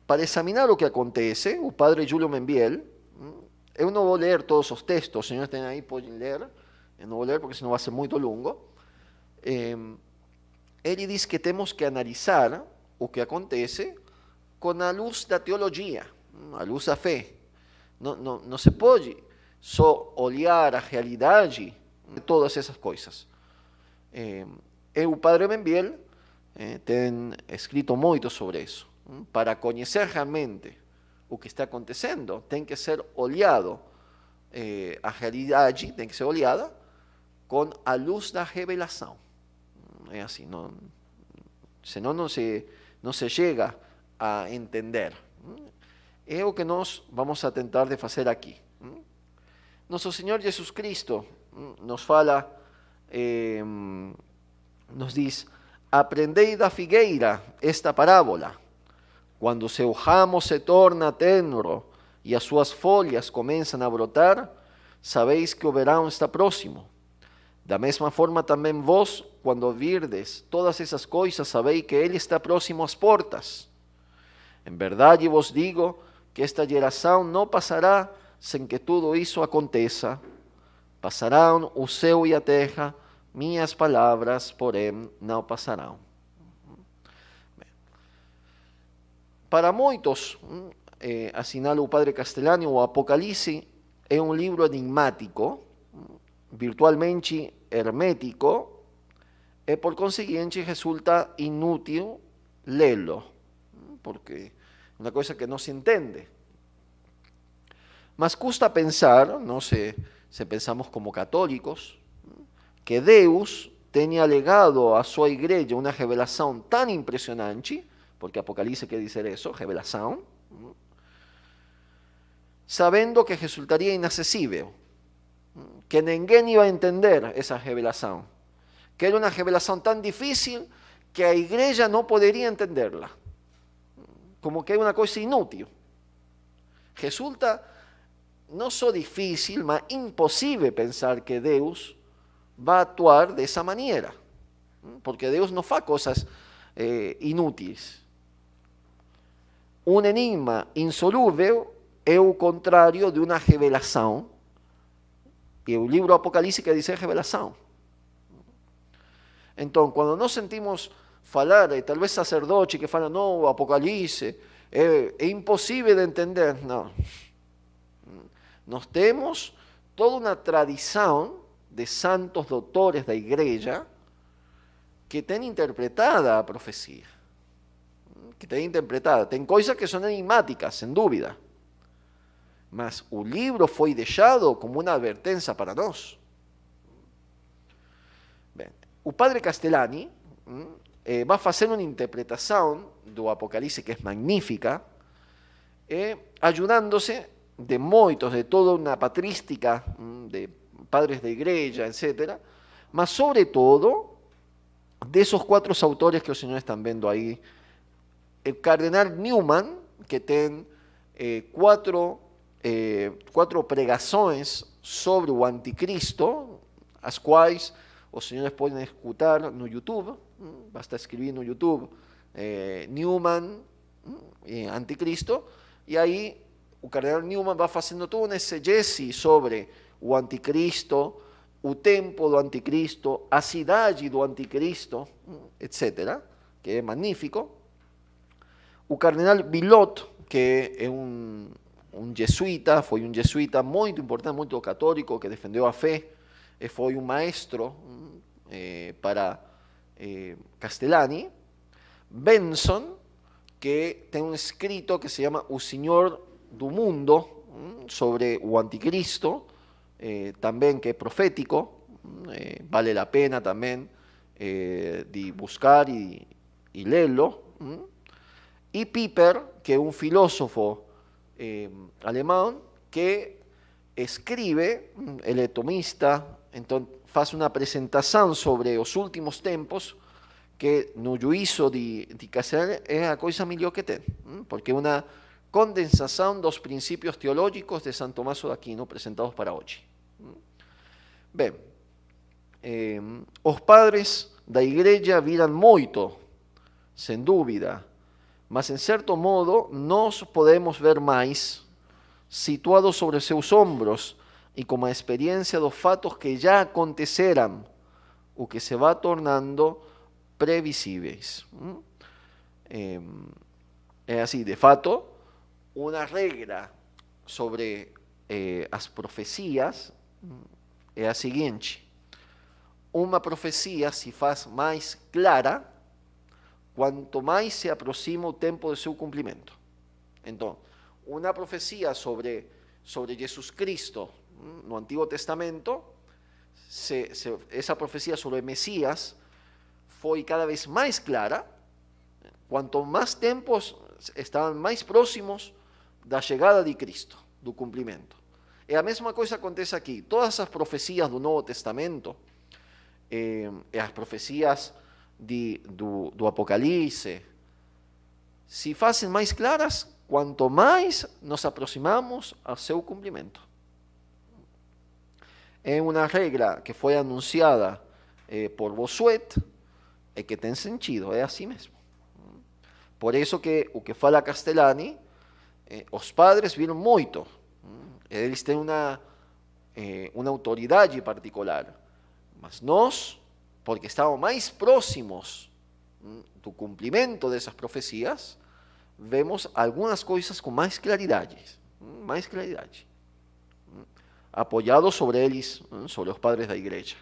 para examinar o que acontece, o padre Giulio Membiel, eu não vou ler todos os textos, os senhores têm aí, podem ler, eu não vou ler porque senão vai ser muito longo. Ele diz que temos que analisar o que acontece com a luz da teologia, a luz da fé. Não se pode só olhar a realidade de todas essas coisas. O padre Membiel tem escrito muito sobre isso. Para conhecer realmente o que está acontecendo, tem que ser olhado, a realidade tem que ser olhada com a luz da revelação. É assim, senão não se chega a entender. É o que nós vamos a tentar de fazer aqui. Nosso Senhor Jesus Cristo nos fala, nos diz: aprendei da figueira esta parábola. Quando seu ramo se torna tenro e as suas folhas começam a brotar, sabeis que o verão está próximo. Da mesma forma também vós, quando virdes todas essas coisas, sabeis que ele está próximo às portas. Em verdade vos digo que esta geração não passará sem que tudo isso aconteça. Passarão o céu e a terra, minhas palavras, porém, não passarão. Para muitos, assinala o padre Castellani, o Apocalipse é um livro enigmático, virtualmente hermético, e por conseguinte resulta inútil lê-lo, porque é uma coisa que não se entende. Mas custa pensar, não se pensamos como católicos, que Deus tenha legado à sua igreja uma revelação tão impressionante, porque Apocalipse quer dizer isso, revelação, sabendo que resultaria inacessível, que ninguém iba a entender essa revelação, que era uma revelação tão difícil que a igreja não poderia entenderla, como que é uma coisa inútil. Resulta não só difícil, mas impossível pensar que Deus vai atuar dessa maneira, porque Deus não faz coisas inúteis. Um enigma insolúvel é o contrário de uma revelação, e o livro Apocalipse quer dizer revelação. Então, quando nós sentimos falar, talvez sacerdote que fala, não, o Apocalipse é impossível de entender, não. Nós temos toda uma tradição de santos doutores da igreja que tem interpretada a profecia. Que tem interpretada. Tem coisas que são enigmáticas, sem dúvida. Mas o livro foi deixado como uma advertência para nós. Bem, o padre Castellani vai fazer uma interpretação do Apocalipse que é magnífica, ajudando-se de muitos, de toda uma patrística de padres da igreja, etc., mas sobretudo desses 4 autores que os senhores estão vendo aí. O cardenal Newman, que tem 4 pregações sobre o anticristo, as quais os senhores podem escutar no YouTube, basta escrever no YouTube Newman anticristo, e aí o cardenal Newman vai fazendo toda uma exegese sobre o anticristo, o tempo do anticristo, a cidade do anticristo, etc., que é magnífico. O cardenal Bilot, que é um jesuíta, foi um jesuíta muito importante, muito católico, que defendeu a fé, e foi um maestro para Castellani. Benson, que tem um escrito que se chama O Senhor do Mundo, sobre o anticristo, também que é profético, vale a pena também de buscar e lerlo. E Piper, que é um filósofo alemão, que escreve, ele é tomista, então faz uma apresentação sobre os últimos tempos, que no juízo de Castellani é a coisa melhor que tem, porque é uma condensação dos princípios teológicos de São Tomás de Aquino apresentados para hoje. Bem, os padres da igreja viram muito, sem dúvida, mas em certo modo nós podemos ver mais, situados sobre seus ombros e com a experiência dos fatos que já aconteceram, o que se vai tornando previsíveis. É assim, de fato, uma regra sobre as profecias é a seguinte: uma profecia se faz mais clara quanto mais se aproxima o tempo de seu cumprimento. Então, uma profecia sobre Jesus Cristo no Antigo Testamento, essa profecia sobre o Messias foi cada vez mais clara, quanto mais tempos estavam mais próximos da chegada de Cristo, do cumprimento. E a mesma coisa acontece aqui. Todas as profecias do Novo Testamento, as profecias do Apocalipse, se fazem mais claras quanto mais nos aproximamos ao seu cumprimento. É uma regra que foi anunciada por Bossuet e que tem sentido, é assim mesmo. Por isso que o que fala Castellani, os padres viram muito. Eles têm uma autoridade particular. Mas nós, porque estamos mais próximos do cumprimento dessas profecias, vemos algumas coisas com mais claridade. Apoiados sobre eles, sobre os padres da igreja.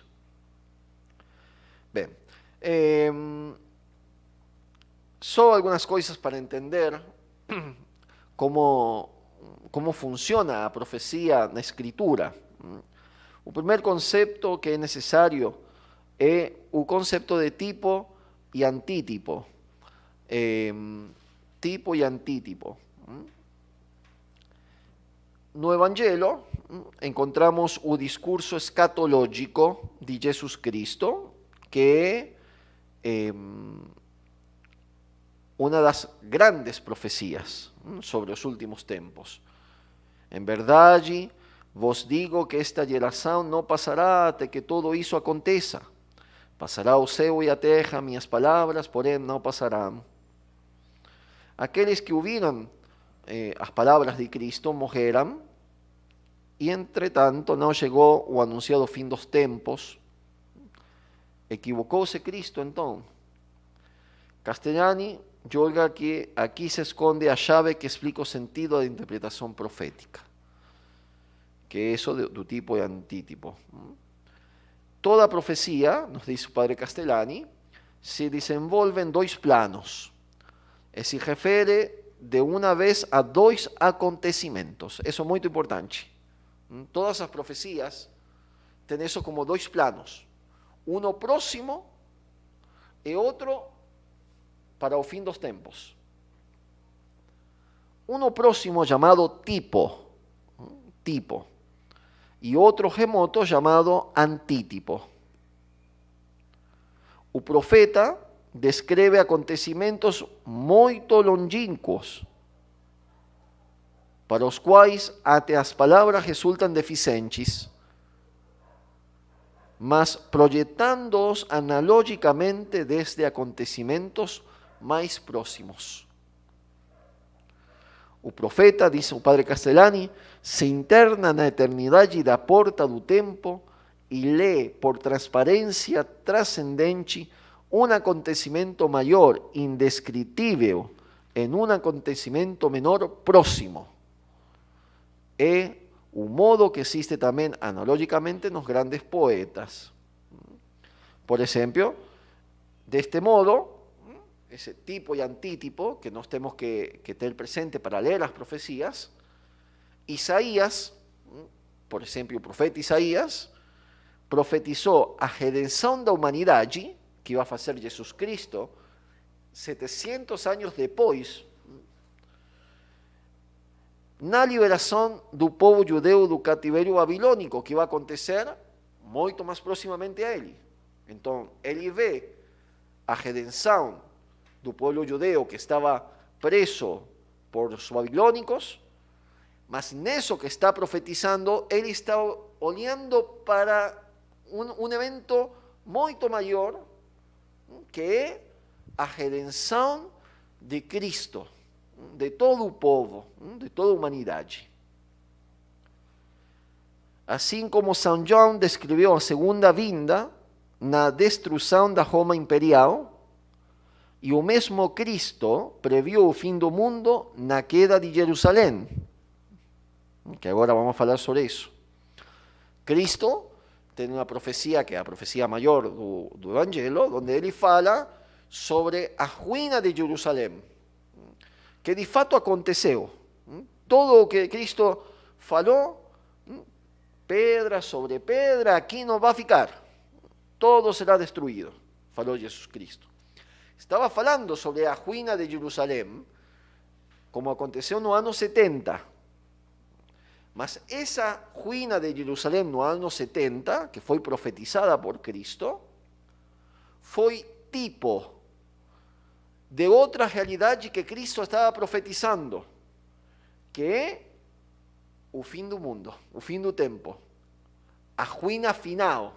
Bem, só algumas coisas para entender como funciona a profecia na Escritura. O primeiro conceito que é necessário é o conceito de tipo e antítipo. Tipo e antítipo. No Evangelho, encontramos o discurso escatológico de Jesus Cristo, que é uma das grandes profecias sobre os últimos tempos. Em verdade, vos digo que esta geração não passará até que tudo isso aconteça. Passará o céu e a terra, minhas palavras, porém não passarão. Aqueles que ouviram as palavras de Cristo morreram, e entretanto não chegou o anunciado fim dos tempos. Equivocou-se Cristo então? Castellani julga que aqui se esconde a chave que explica o sentido da interpretação profética, que é isso do tipo e antítipo. Toda profecia, nos diz o padre Castellani, se desenvolve em dois planos e se refere de uma vez a dois acontecimentos. Isso é muito importante. Todas as profecias têm isso como dois planos. Um próximo e outro para o fim dos tempos. Um próximo chamado tipo, e outro remoto chamado antítipo. O profeta descreve acontecimentos muito longínquos, para os quais até as palavras resultam deficientes, mas projetando-os analogicamente desde acontecimentos mais próximos. O profeta, diz o padre Castellani, se interna na eternidade da porta do tempo e lê por transparência transcendente um acontecimento maior, indescritível, em um acontecimento menor próximo. É o modo que existe também analogicamente nos grandes poetas. Por exemplo, deste modo, esse tipo e antítipo que nós temos que ter presente para ler as profecias, Isaías, por exemplo, o profeta Isaías, profetizou a redenção da humanidade, que iba a fazer Jesus Cristo, 700 anos depois, na liberação do povo judeu do cativeiro babilônico, que vai acontecer muito mais proximamente a ele. Então, ele vê a redenção do povo judeu que estava preso por os babilônicos, mas nisso que está profetizando, ele está olhando para um evento muito maior, que é a redenção de Cristo, de todo o povo, de toda a humanidade. Assim como São João descreveu a segunda vinda na destruição da Roma imperial, e o mesmo Cristo previu o fim do mundo na queda de Jerusalém, que agora vamos falar sobre isso. Cristo tem uma profecia, que é a profecia maior do Evangelho, onde ele fala sobre a ruína de Jerusalém, que de fato aconteceu. Todo o que Cristo falou, pedra sobre pedra, aqui não vai ficar, todo será destruído, falou Jesus Cristo. Estava falando sobre a ruína de Jerusalém, como aconteceu no ano 70. Mas essa ruína de Jerusalém no ano 70, que foi profetizada por Cristo, foi tipo de outra realidade que Cristo estava profetizando, que é o fim do mundo, o fim do tempo, a ruína final,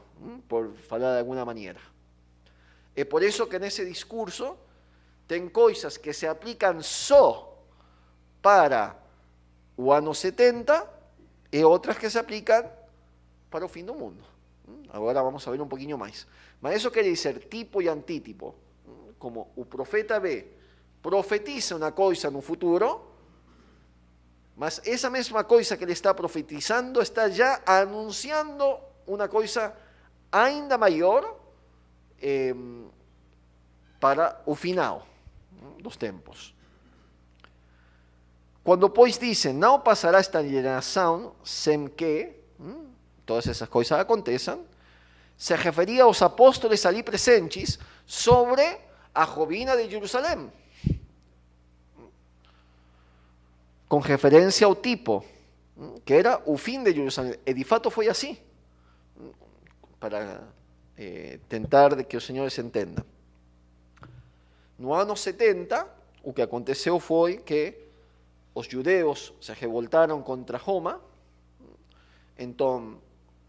por falar de alguma maneira. É por isso que nesse discurso tem coisas que se aplicam só para o ano 70 e outras que se aplicam para o fim do mundo. Agora vamos a ver um pouquinho mais. Mas isso quer dizer tipo e antítipo. Como o profeta profetiza uma coisa no futuro, mas essa mesma coisa que ele está profetizando está já anunciando uma coisa ainda maior para o final dos tempos. Quando, pois, dizem, não passará esta geração sem que todas essas coisas aconteçam, se referia aos apóstolos ali presentes sobre a ruína de Jerusalém, com referência ao tipo, que era o fim de Jerusalém. E de fato foi assim, para tentar que os senhores entendam. No ano 70, o que aconteceu foi que os judeus se revoltaram contra Roma, então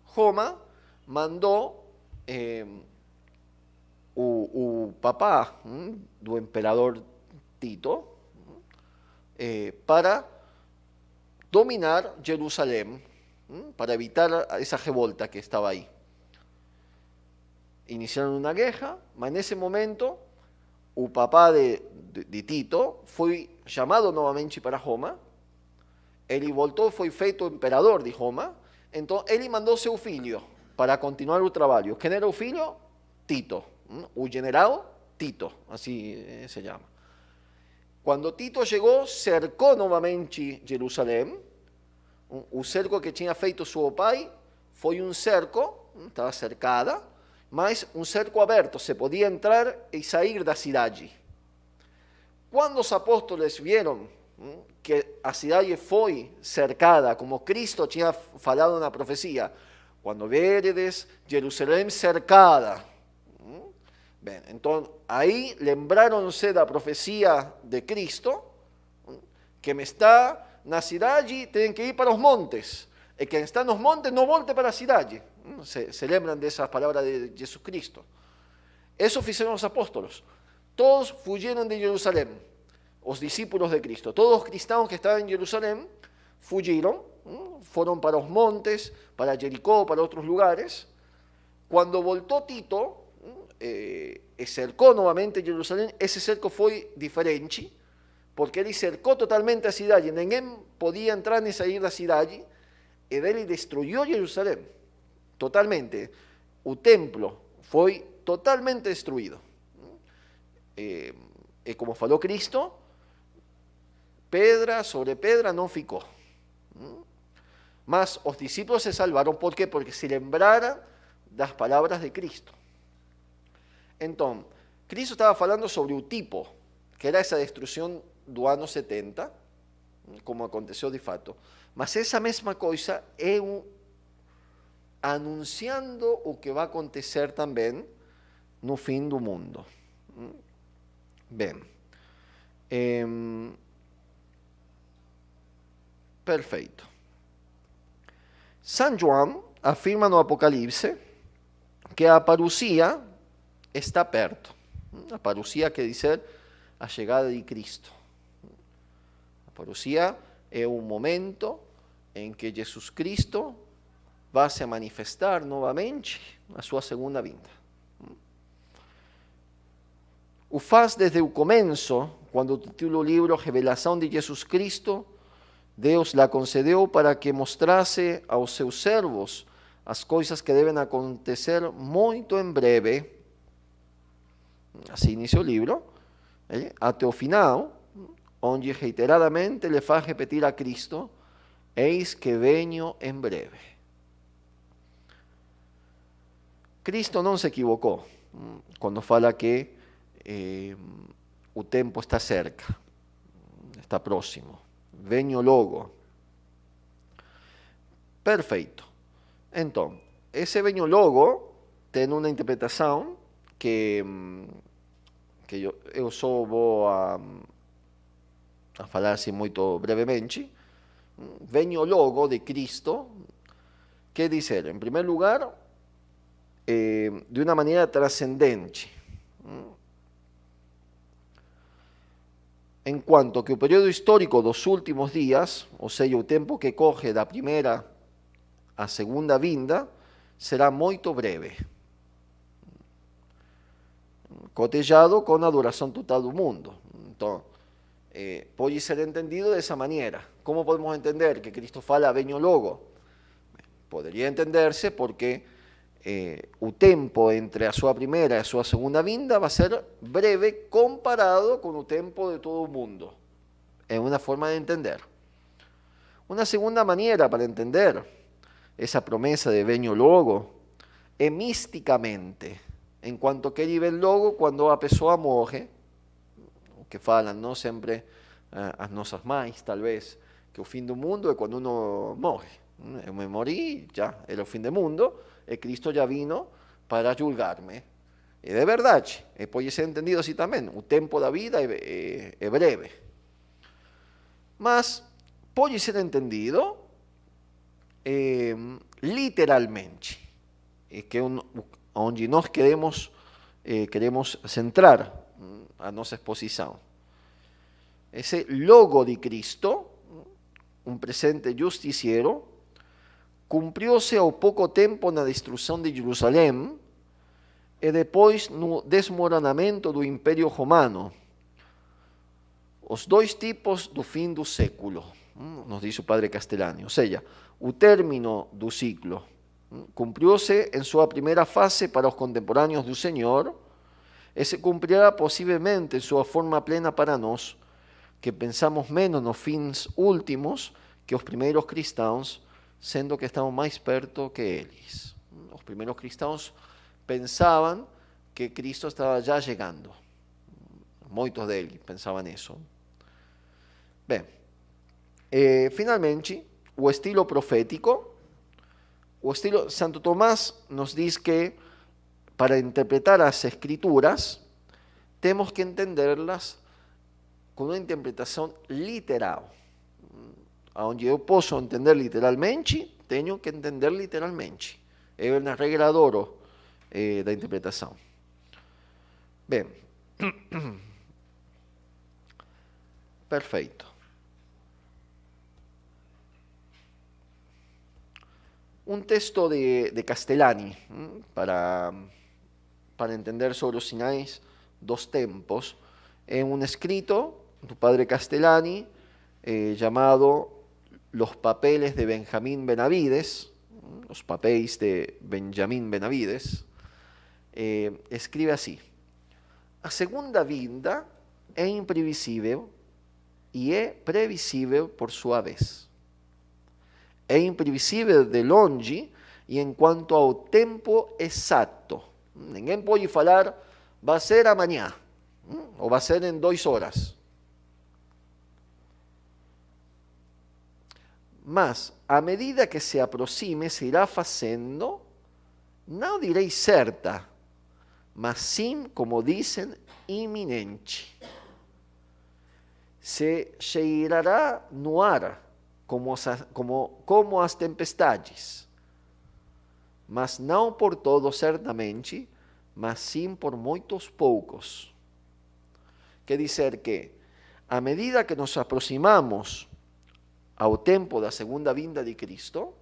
Roma mandou o papá do imperador Tito para dominar Jerusalém, para evitar essa revolta que estava aí. Iniciaram uma guerra, mas nesse momento o papá de Tito foi chamado novamente para Roma, ele voltou e foi feito imperador de Roma, então ele mandou seu filho para continuar o trabalho. Quem era o filho? Tito, o general Tito, assim se chama. Quando Tito chegou, cercou novamente Jerusalém. O cerco que tinha feito seu pai foi um cerco, estava cercada, mas um cerco aberto, se podia entrar e sair da cidade. Quando os apóstolos viram que a cidade foi cercada, como Cristo tinha falado na profecia, quando veredes Jerusalém cercada, bem, então aí lembraram-se da profecia de Cristo, que me está na cidade tem que ir para os montes, e quem está nos montes não volte para a cidade. Se lembram dessas palavras de Jesus Cristo? Isso fizeram os apóstolos. Todos fugiram de Jerusalém, os discípulos de Cristo. Todos os cristãos que estavam em Jerusalém fugiram, foram para os montes, para Jericó, para outros lugares. Quando voltou Tito, e cercou novamente Jerusalém, esse cerco foi diferente, porque ele cercou totalmente a cidade, ninguém podia entrar nem sair da cidade, e ele destruiu Jerusalém, totalmente. O templo foi totalmente destruído. E como falou Cristo, pedra sobre pedra não ficou. Mas os discípulos se salvaram, ¿por quê? Porque se lembraram das palavras de Cristo. Então, Cristo estava falando sobre o tipo, que era essa destruição do ano 70, como aconteceu de fato. Mas essa mesma coisa é anunciando o que vai acontecer também no fim do mundo. Bem, perfeito. São João afirma no Apocalipse que a parousia está perto. A parousia quer dizer a chegada de Cristo. A parousia é um momento em que Jesus Cristo vai se manifestar novamente na sua segunda vinda. O faz desde o começo, quando titula o livro Revelação de Jesus Cristo, Deus la concedeu para que mostrasse aos seus servos as coisas que devem acontecer muito em breve. Assim inicia o livro, até o final, onde reiteradamente lhe faz repetir a Cristo: eis que venho em breve. Cristo não se equivocou quando fala que o tempo está cerca, está próximo. Venho logo. Perfeito. Então, esse venho logo tem uma interpretação que eu só vou a falar assim muito brevemente. Venho logo de Cristo quer dizer, em primeiro lugar, de uma maneira trascendente. En cuanto que o período histórico dos últimos días, ou seja, o tempo que corre da primeira à segunda vinda, será muito breve, cotejado com a duração total do mundo. Então, pode ser entendido dessa maneira. Como podemos entender que Cristo fala venho logo? Poderia entender-se porque o tempo entre a sua primeira e a sua segunda vinda vai ser breve comparado com o tempo de todo o mundo. É uma forma de entender. Uma segunda maneira para entender essa promessa de venho logo é misticamente, enquanto que ele vem logo quando a pessoa morre, o que falam não sempre as nossas mães, talvez, que o fim do mundo é quando uno morre. Eu me morri, já era o fim do mundo, e Cristo já vino para julgar-me. E de verdade, pode ser entendido assim também, o tempo da vida é breve. Mas pode ser entendido literalmente, que é onde nós queremos centrar a nossa exposição. Esse logo de Cristo, um presente justiciero, cumpriu-se ao pouco tempo na destruição de Jerusalém e depois no desmoronamento do Império Romano. Os dois tipos do fim do século, nos diz o padre Castellani. Ou seja, o término do ciclo cumpriu-se em sua primeira fase para os contemporâneos do Senhor e se cumprirá possivelmente em sua forma plena para nós, que pensamos menos nos fins últimos que os primeiros cristãos, sendo que estamos mais perto que eles. Os primeiros cristãos pensavam que Cristo estava já chegando. Muitos deles pensavam isso. Bem, finalmente, o estilo profético. Santo Tomás nos diz que para interpretar as Escrituras temos que entenderlas com uma interpretação literal. Onde eu posso entender literalmente, tenho que entender literalmente. É uma regra de ouro da interpretação. Bem, perfeito. Um texto de Castellani para entender sobre os sinais dos tempos é um escrito do padre Castellani chamado Los papeles de Benjamín Benavides, los papéis de Benjamín Benavides, escribe assim: a segunda vinda é imprevisível e é previsível por sua vez. É imprevisível de longe e em quanto ao tempo exato. Ninguém pode falar, vai ser amanhã, ou vai ser em 2 horas. Mas, à medida que se aproxime, se irá fazendo, não direi certa, mas sim, como dizem, iminente. Se cheirará no ar, como as tempestades, mas não por todos certamente, mas sim por muitos poucos. quer dizer que, à medida que nos aproximamos ao tempo da segunda vinda de Cristo,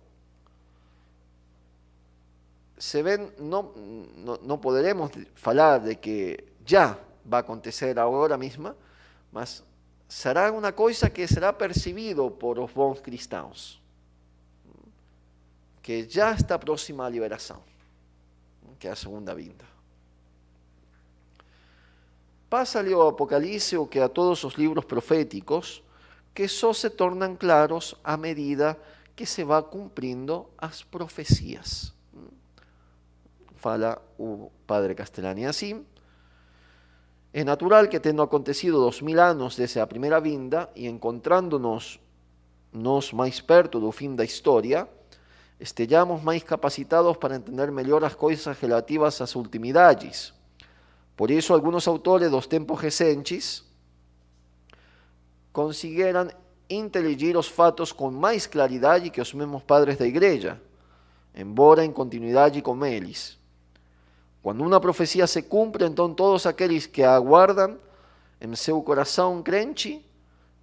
se ven, não poderemos falar de que já vai acontecer agora mesmo, mas será uma coisa que será percebido por os bons cristãos, que já está próxima a liberação, que é a segunda vinda. Pasa-lhe ao Apocalipse o que a todos os livros proféticos, que só se tornam claros à medida que se vai cumprindo as profecias. Fala o padre Castellani assim: é natural que, tendo acontecido 2000 anos desde a primeira vinda e encontrando-nos mais perto do fim da história, estejamos mais capacitados para entender melhor as coisas relativas às ultimidades. Por isso, alguns autores dos tempos recentes conseguiram inteligir os fatos com mais claridade que os mesmos padres da igreja, embora em continuidade com eles. Quando uma profecia se cumpre, então todos aqueles que a aguardam em seu coração crente,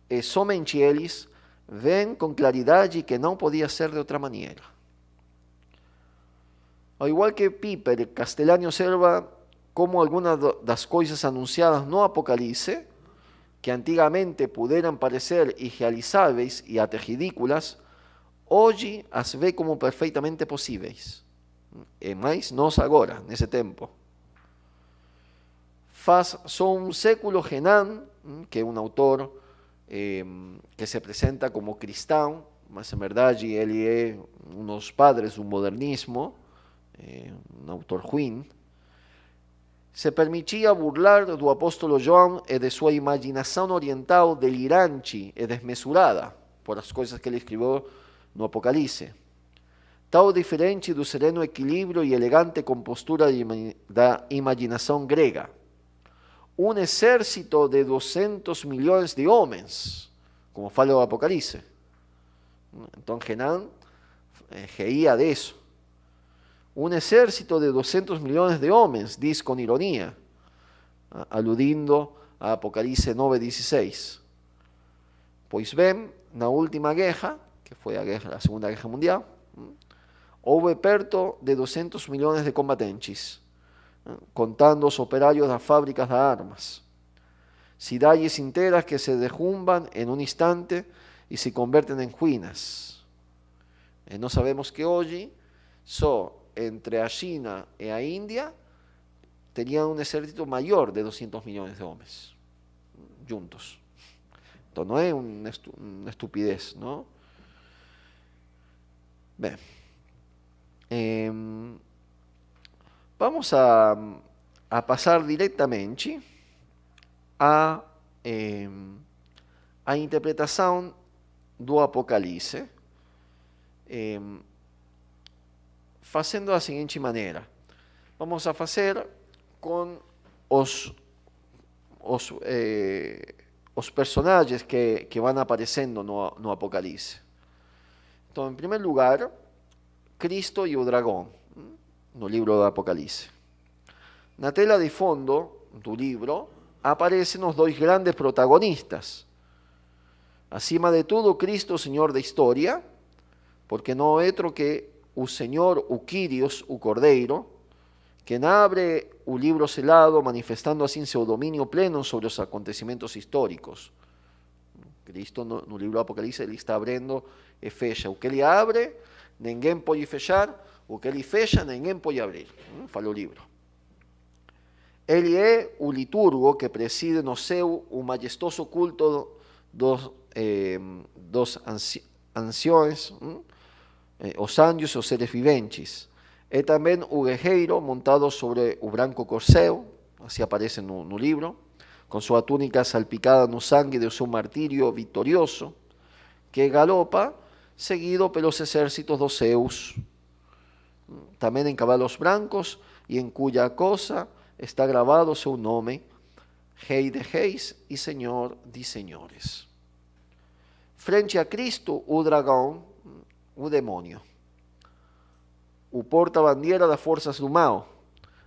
e somente eles, veem com claridade que não podia ser de outra maneira. Ao igual que Piper, Castellani observa como algunas das coisas anunciadas no Apocalipse, que antigamente puderam parecer irrealizáveis e até ridículas, hoje as vê como perfeitamente possíveis. E mais nós agora, nesse tempo. Faz só um século, Renan, que é um autor que se apresenta como cristão, mas em verdade ele é um dos padres do modernismo, um autor ruim, se permitia burlar do apóstolo João e de sua imaginação oriental delirante e desmesurada por as coisas que ele escreveu no Apocalipse. Tal diferente do sereno equilíbrio e elegante compostura da imaginação grega. Um exército de 200 milhões de homens, como fala o Apocalipse. Então Renan reía de isso. Un ejército de 200 millones de homens, diz com ironia, aludindo a Apocalipse 9:16. Pois bem, na última guerra, que foi a Segunda Guerra Mundial, houve perto de 200 millones de combatentes, contando os operários das fábricas de armas. Cidades inteiras que se derrumban en un instante e se convertem em ruínas. E nós sabemos que hoje só entre a China e a Índia tenían un ejército mayor de 200 millones de hombres juntos. Então não é uma estupidez, não? Bem, vamos a passar diretamente a interpretação do Apocalipse, fazendo da seguinte maneira. Vamos a fazer com os personagens que vão aparecendo no Apocalipse. Então, em primeiro lugar, Cristo e o dragão, no livro do Apocalipse. Na tela de fundo do livro, aparecem os dois grandes protagonistas. Acima de tudo, Cristo, Senhor da história, porque não é outro que o Senhor, o Kyrios, o Cordeiro, quem abre o livro selado, manifestando assim seu domínio pleno sobre os acontecimentos históricos. Cristo, no livro do Apocalipse, ele está abrindo e fecha. O que ele abre, ninguém pode fechar. O que ele fecha, ninguém pode abrir. Fala o livro. Ele é o liturgo que preside no céu o majestoso culto dos anciões, os anjos e os seres viventes. É também o guerreiro montado sobre o branco corcel, assim aparece no livro, com sua túnica salpicada no sangue de seu martírio vitorioso, que galopa, seguido pelos exércitos dos céus, também em cavalos brancos, e em cuja coxa está gravado seu nome, Rei de Reis e Senhor de Senhores. Frente a Cristo, o dragão, o demônio, o porta-bandeira das forças do mal,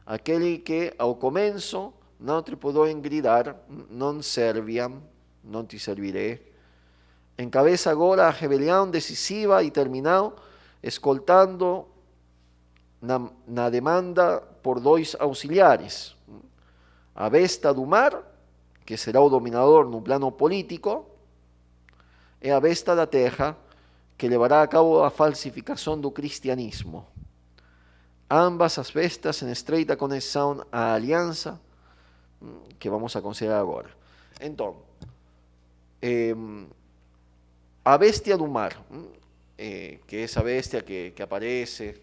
aquele que ao começo não te podem gridar, non serviam, non te serviré. Encabeça agora a rebelião decisiva e terminal, escoltando na demanda por dois auxiliares. A besta do mar, que será o dominador no plano político, e a besta da terra, que levará a cabo a falsificação do cristianismo. Ambas as bestas em estreita conexão à aliança que vamos a considerar agora. Então, a bestia do mar, que é essa bestia que aparece,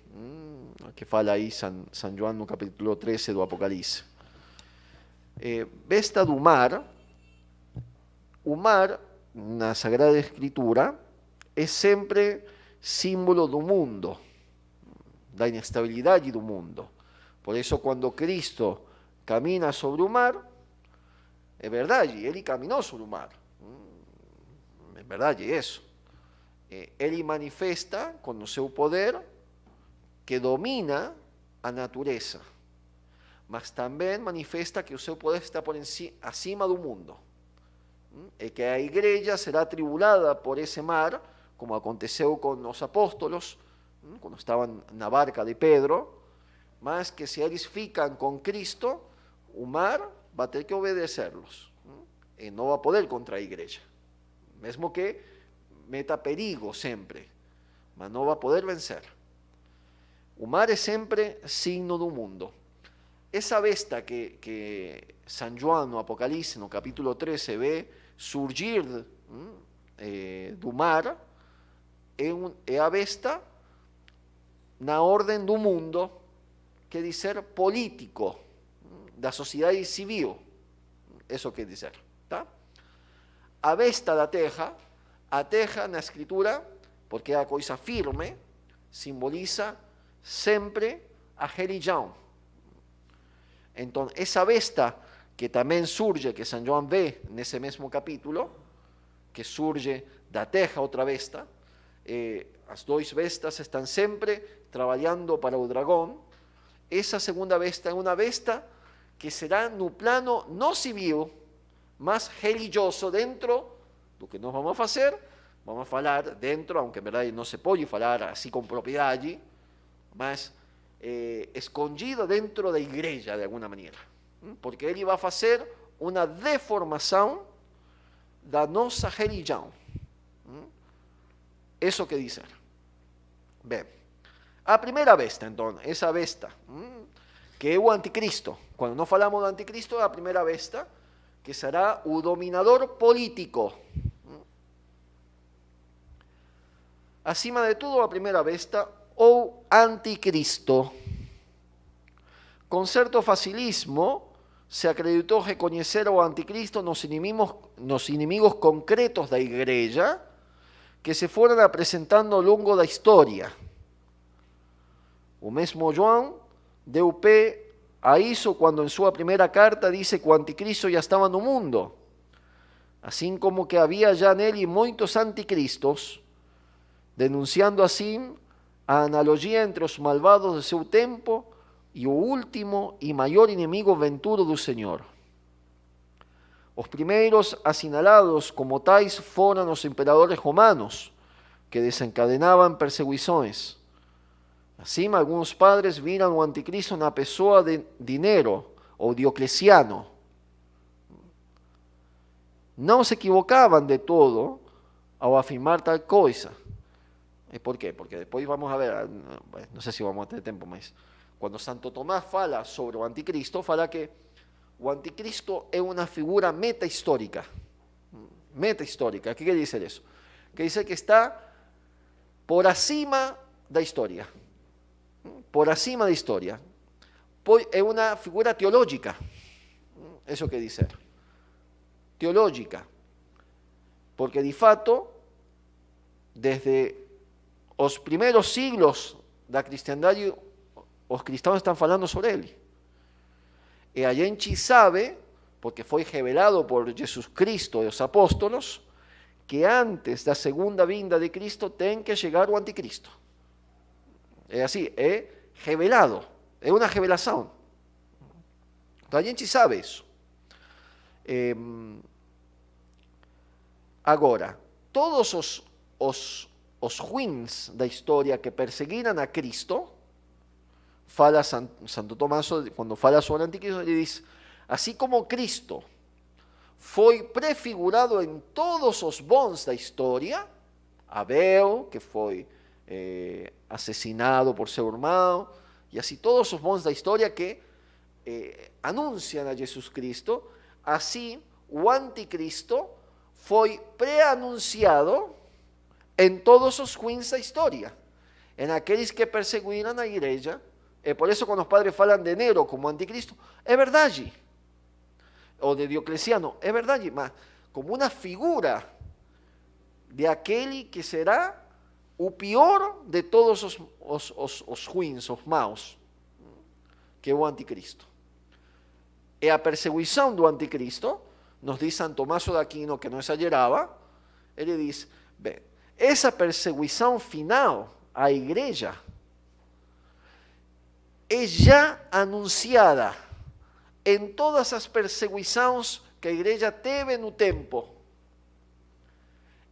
que fala aí São João no capítulo 13 do Apocalipse. Besta do mar, o mar, na Sagrada Escritura, é sempre símbolo do mundo, da inestabilidade do mundo. Por isso, quando Cristo camina sobre o mar, é verdade, ele caminhou sobre o mar. É verdade isso. Ele manifesta com o seu poder que domina a natureza, mas também manifesta que o seu poder está por acima do mundo. E que a igreja será tribulada por esse mar, como aconteceu com os apóstolos, quando estavam na barca de Pedro, mas que se eles ficam com Cristo, o mar vai ter que obedecer-los, e não vai poder contra a igreja, mesmo que meta perigo sempre, mas não vai poder vencer. O mar é sempre signo do mundo. Essa besta que São João no Apocalipse, no capítulo 13, vê surgir do mar, é a besta na ordem do mundo, quer dizer político, da sociedade civil. Isso quer dizer, tá? A besta da terra, a terra na escritura, porque é a coisa firme, simboliza sempre a religião. Então, essa besta que também surge, que São João vê nesse mesmo capítulo, que surge da terra outra besta, as duas bestas estão sempre trabalhando para o dragão. Essa segunda besta é uma besta que será no plano não civil, mas religioso, dentro do que nós vamos fazer. Vamos falar dentro, aunque en verdade não se pode falar assim com propriedade, mas escondido dentro da igreja de alguma maneira, porque ele vai fazer uma deformação da nossa religião. Isso quer dizer. Bem, a primeira besta, então, essa besta, que é o anticristo. Quando nós falamos do anticristo, é a primeira besta, que será o dominador político. Acima de tudo, a primeira besta, ou anticristo. Com certo facilismo, se acreditou reconhecer o anticristo nos inimigos concretos da igreja, que se foram apresentando ao longo da história. O mesmo João deu pé a isso quando em sua primeira carta disse que o anticristo já estava no mundo, assim como que havia já nele muitos anticristos, denunciando assim a analogia entre os malvados de seu tempo e o último e maior inimigo ventudo do Senhor. Os primeiros assinalados como tais foram os imperadores romanos, que desencadenavam perseguições. Assim, alguns padres viram o anticristo na pessoa de Nero ou Diocleciano. Não se equivocavam de todo ao afirmar tal coisa. E por quê? Porque depois vamos a ver, não sei se vamos a ter tempo, mas quando Santo Tomás fala sobre o anticristo, fala que o anticristo é uma figura meta-histórica. Meta-histórica, o que quer dizer isso? Quer dizer que está por acima da história. Por acima da história. É uma figura teológica. Isso quer dizer. Teológica. Porque, de fato, desde os primeiros siglos da cristiandade, os cristãos estão falando sobre ele. E a gente sabe, porque foi revelado por Jesus Cristo e os apóstolos, que antes da segunda vinda de Cristo tem que chegar o anticristo. É assim, é revelado, é uma revelação. Então a gente sabe isso. Agora, todos os ruins da história que perseguiram a Cristo, fala Santo Tomás, quando fala sobre o anticristo, ele diz, assim como Cristo foi prefigurado em todos os bons da história, Abel, que foi assassinado por seu irmão, e assim todos os bons da história que anunciam a Jesus Cristo, assim o anticristo foi pré-anunciado em todos os ruins da história, em aqueles que perseguiram a igreja. É por isso quando os padres falam de Nero como anticristo, é verdade. Ou de Diocleciano, é verdade, mas como uma figura de aquele que será o pior de todos os ruins, os maus, que é o anticristo. E a perseguição do anticristo, nos diz São Tomás de Aquino, que não exagerava, ele diz, bem, essa perseguição final à igreja é já anunciada em todas as perseguições que a igreja teve no tempo.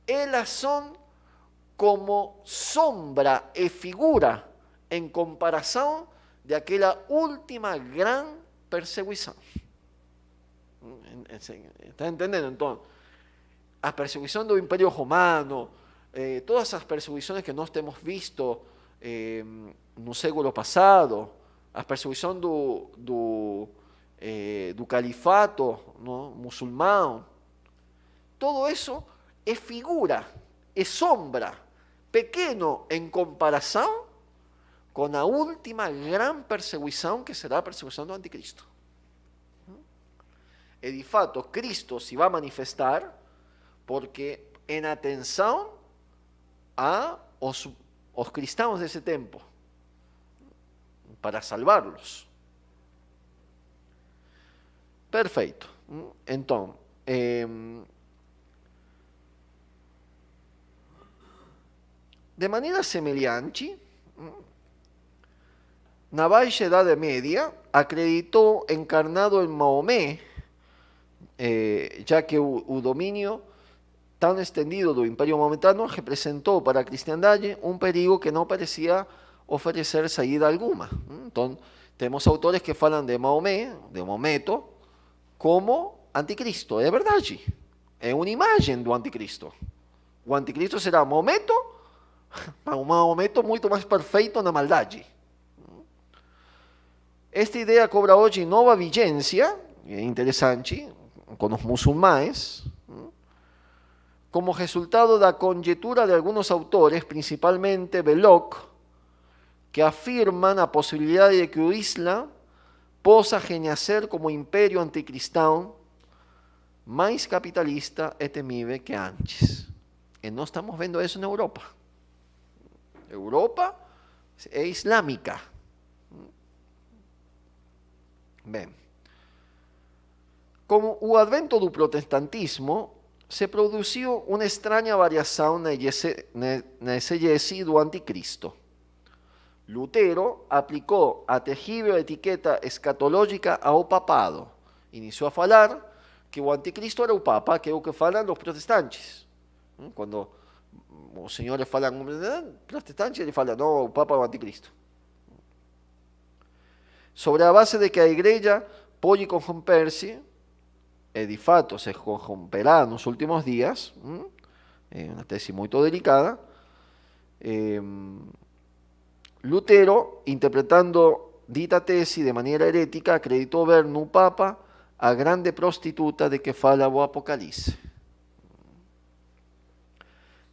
Elas são como sombra e figura em comparação de aquela última gran perseguição. Está entendendo? Então, a perseguição do Império Romano, todas as perseguições que nós temos visto no século passado, a perseguição do califato, não, muçulmano, todo isso é figura, é sombra, pequeno em comparação com a última gran perseguição, que será a perseguição do anticristo. E de fato, Cristo se vai manifestar porque em atenção aos cristãos desse tempo, para salvá-los. Perfeito. Então, de maneira semelhante, na Baixa Idade Média, acreditou encarnado em Maomé, já que o domínio tão estendido do Império Maometano representou para a cristandade um perigo que não parecia oferecer saída alguma. Então, temos autores que falam de Maomé, de Maometo, como anticristo. É verdade. É uma imagem do anticristo. O anticristo será Maometo, mas um Maometo muito mais perfeito na maldade. Esta ideia cobra hoje nova vigência, é interessante, com os muçulmanes, como resultado da conjetura de alguns autores, principalmente Belloc, que afirman a possibilidade de que o Islã possa renascer como império anticristão mais capitalista e temível que antes. E nós estamos vendo isso na Europa. Europa é islâmica. Bem, com o advento do protestantismo, se produziu uma estranha variação na exegese do anticristo. Lutero aplicou a terrível etiqueta escatológica ao papado. Iniciou a falar que o anticristo era o papa, que é o que falam os protestantes. Quando os senhores falam protestantes, ele fala, não, o papa é o anticristo. Sobre a base de que a igreja pode corromper-se, e de fato se corromperá nos últimos dias, é uma tese muito delicada, Lutero, interpretando dita tese de maneira herética, acreditou ver no Papa a grande prostituta de que fala o Apocalipse.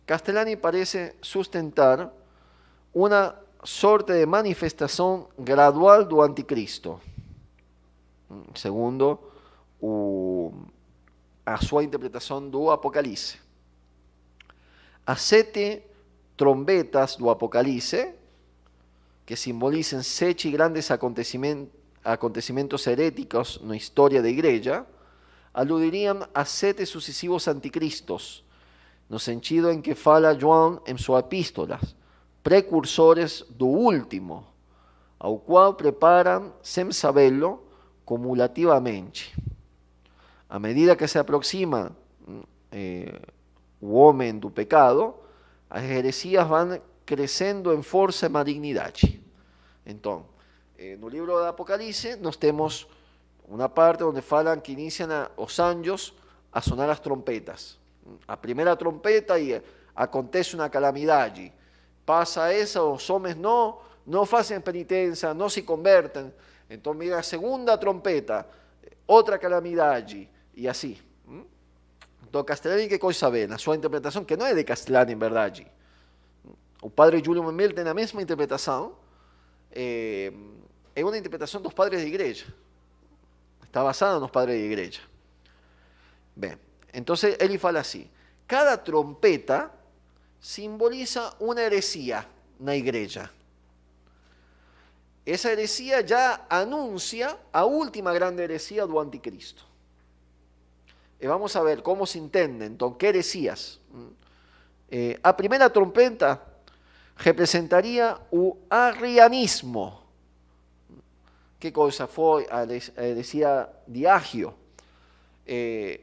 Castellani parece sustentar uma sorte de manifestação gradual do anticristo, segundo a sua interpretação do Apocalipse. As 7 trombetas do Apocalipse, que simbolizam 7 grandes acontecimentos heréticos na história da igreja, aludiriam a 7 sucessivos anticristos, no sentido em que fala João em suas epístolas, precursores do último, ao qual preparam, sem sabê-lo, cumulativamente. A medida que se aproxima o homem do pecado, as heresias vão crescendo em força e malignidade. Então, no livro do Apocalipse, nós temos uma parte onde falam que iniciam os anjos a sonar as trompetas. A primeira trompeta e acontece uma calamidade. Passa essa, os homens não fazem penitência, não se convertem. Então, mira a segunda trompeta, outra calamidade, e assim. Então, Castellani, que coisa vê? Na sua interpretação, que não é de Castellani, em verdade. O padre Júlio Memel tem a mesma interpretação. É uma interpretação dos padres de igreja. Está basada nos padres de igreja. Bem, então ele fala assim: cada trompeta simboliza uma heresia na igreja. Essa heresia já anuncia a última grande heresia do anticristo. E vamos a ver como se entende, então, que heresias. A primeira trompeta representaria o arrianismo. Que coisa foi a heresia de Ágio? Ele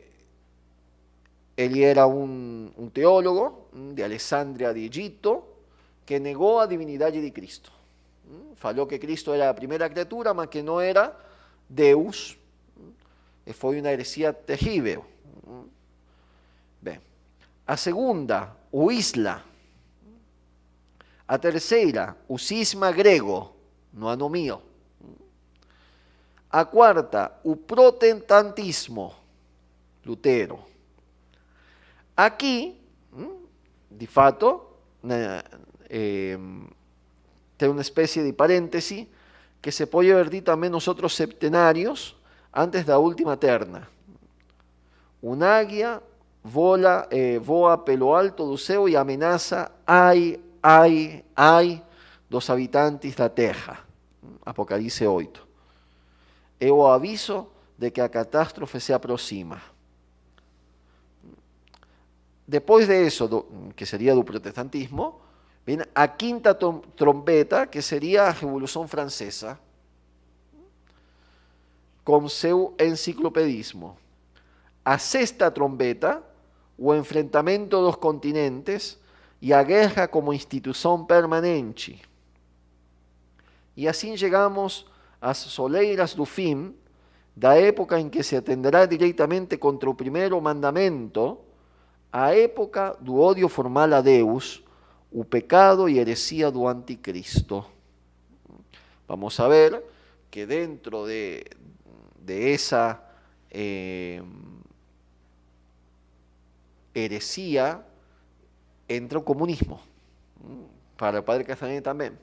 era um teólogo de Alessandria de Egito que negou a divindade de Cristo. Falou que Cristo era a primeira criatura, mas que não era Deus. E foi uma heresia terrível. Bem, a segunda, o Isla. A terceira, o cisma grego, no anomio. A quarta, o protestantismo, Lutero. Aqui, de fato, tem uma espécie de parêntese que se pode ver também nos outros septenários antes da última terna. Um águia voa pelo alto do céu e ameaça, ai, dos habitantes da terra. Apocalipse 8. É o aviso de que a catástrofe se aproxima. Depois de isso, que seria do protestantismo, vem a quinta trompeta, que seria a Revolução Francesa, com seu enciclopedismo. A sexta trompeta, o enfrentamento dos continentes e a guerra como instituição permanente. E assim chegamos às soleiras do fim, da época em que se atenderá diretamente contra o primeiro mandamento, a época do ódio formal a Deus, o pecado e heresia do anticristo. Vamos a ver que dentro de esa heresía entra o comunismo, para o padre Castaneda también,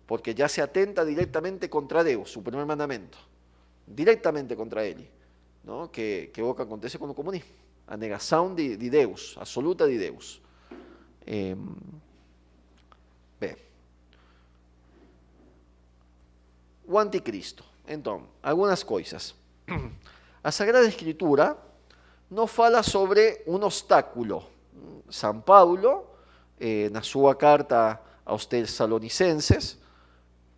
porque ya se atenta directamente contra Deus, su primer mandamento, directamente contra ele, ¿no? que é o que acontece com o comunismo, a negação de Deus, absoluta de Deus. Bem, o anticristo. Então, algumas coisas. A Sagrada Escritura nos fala sobre um obstáculo. São Paulo, na sua carta aos Tessalonicenses,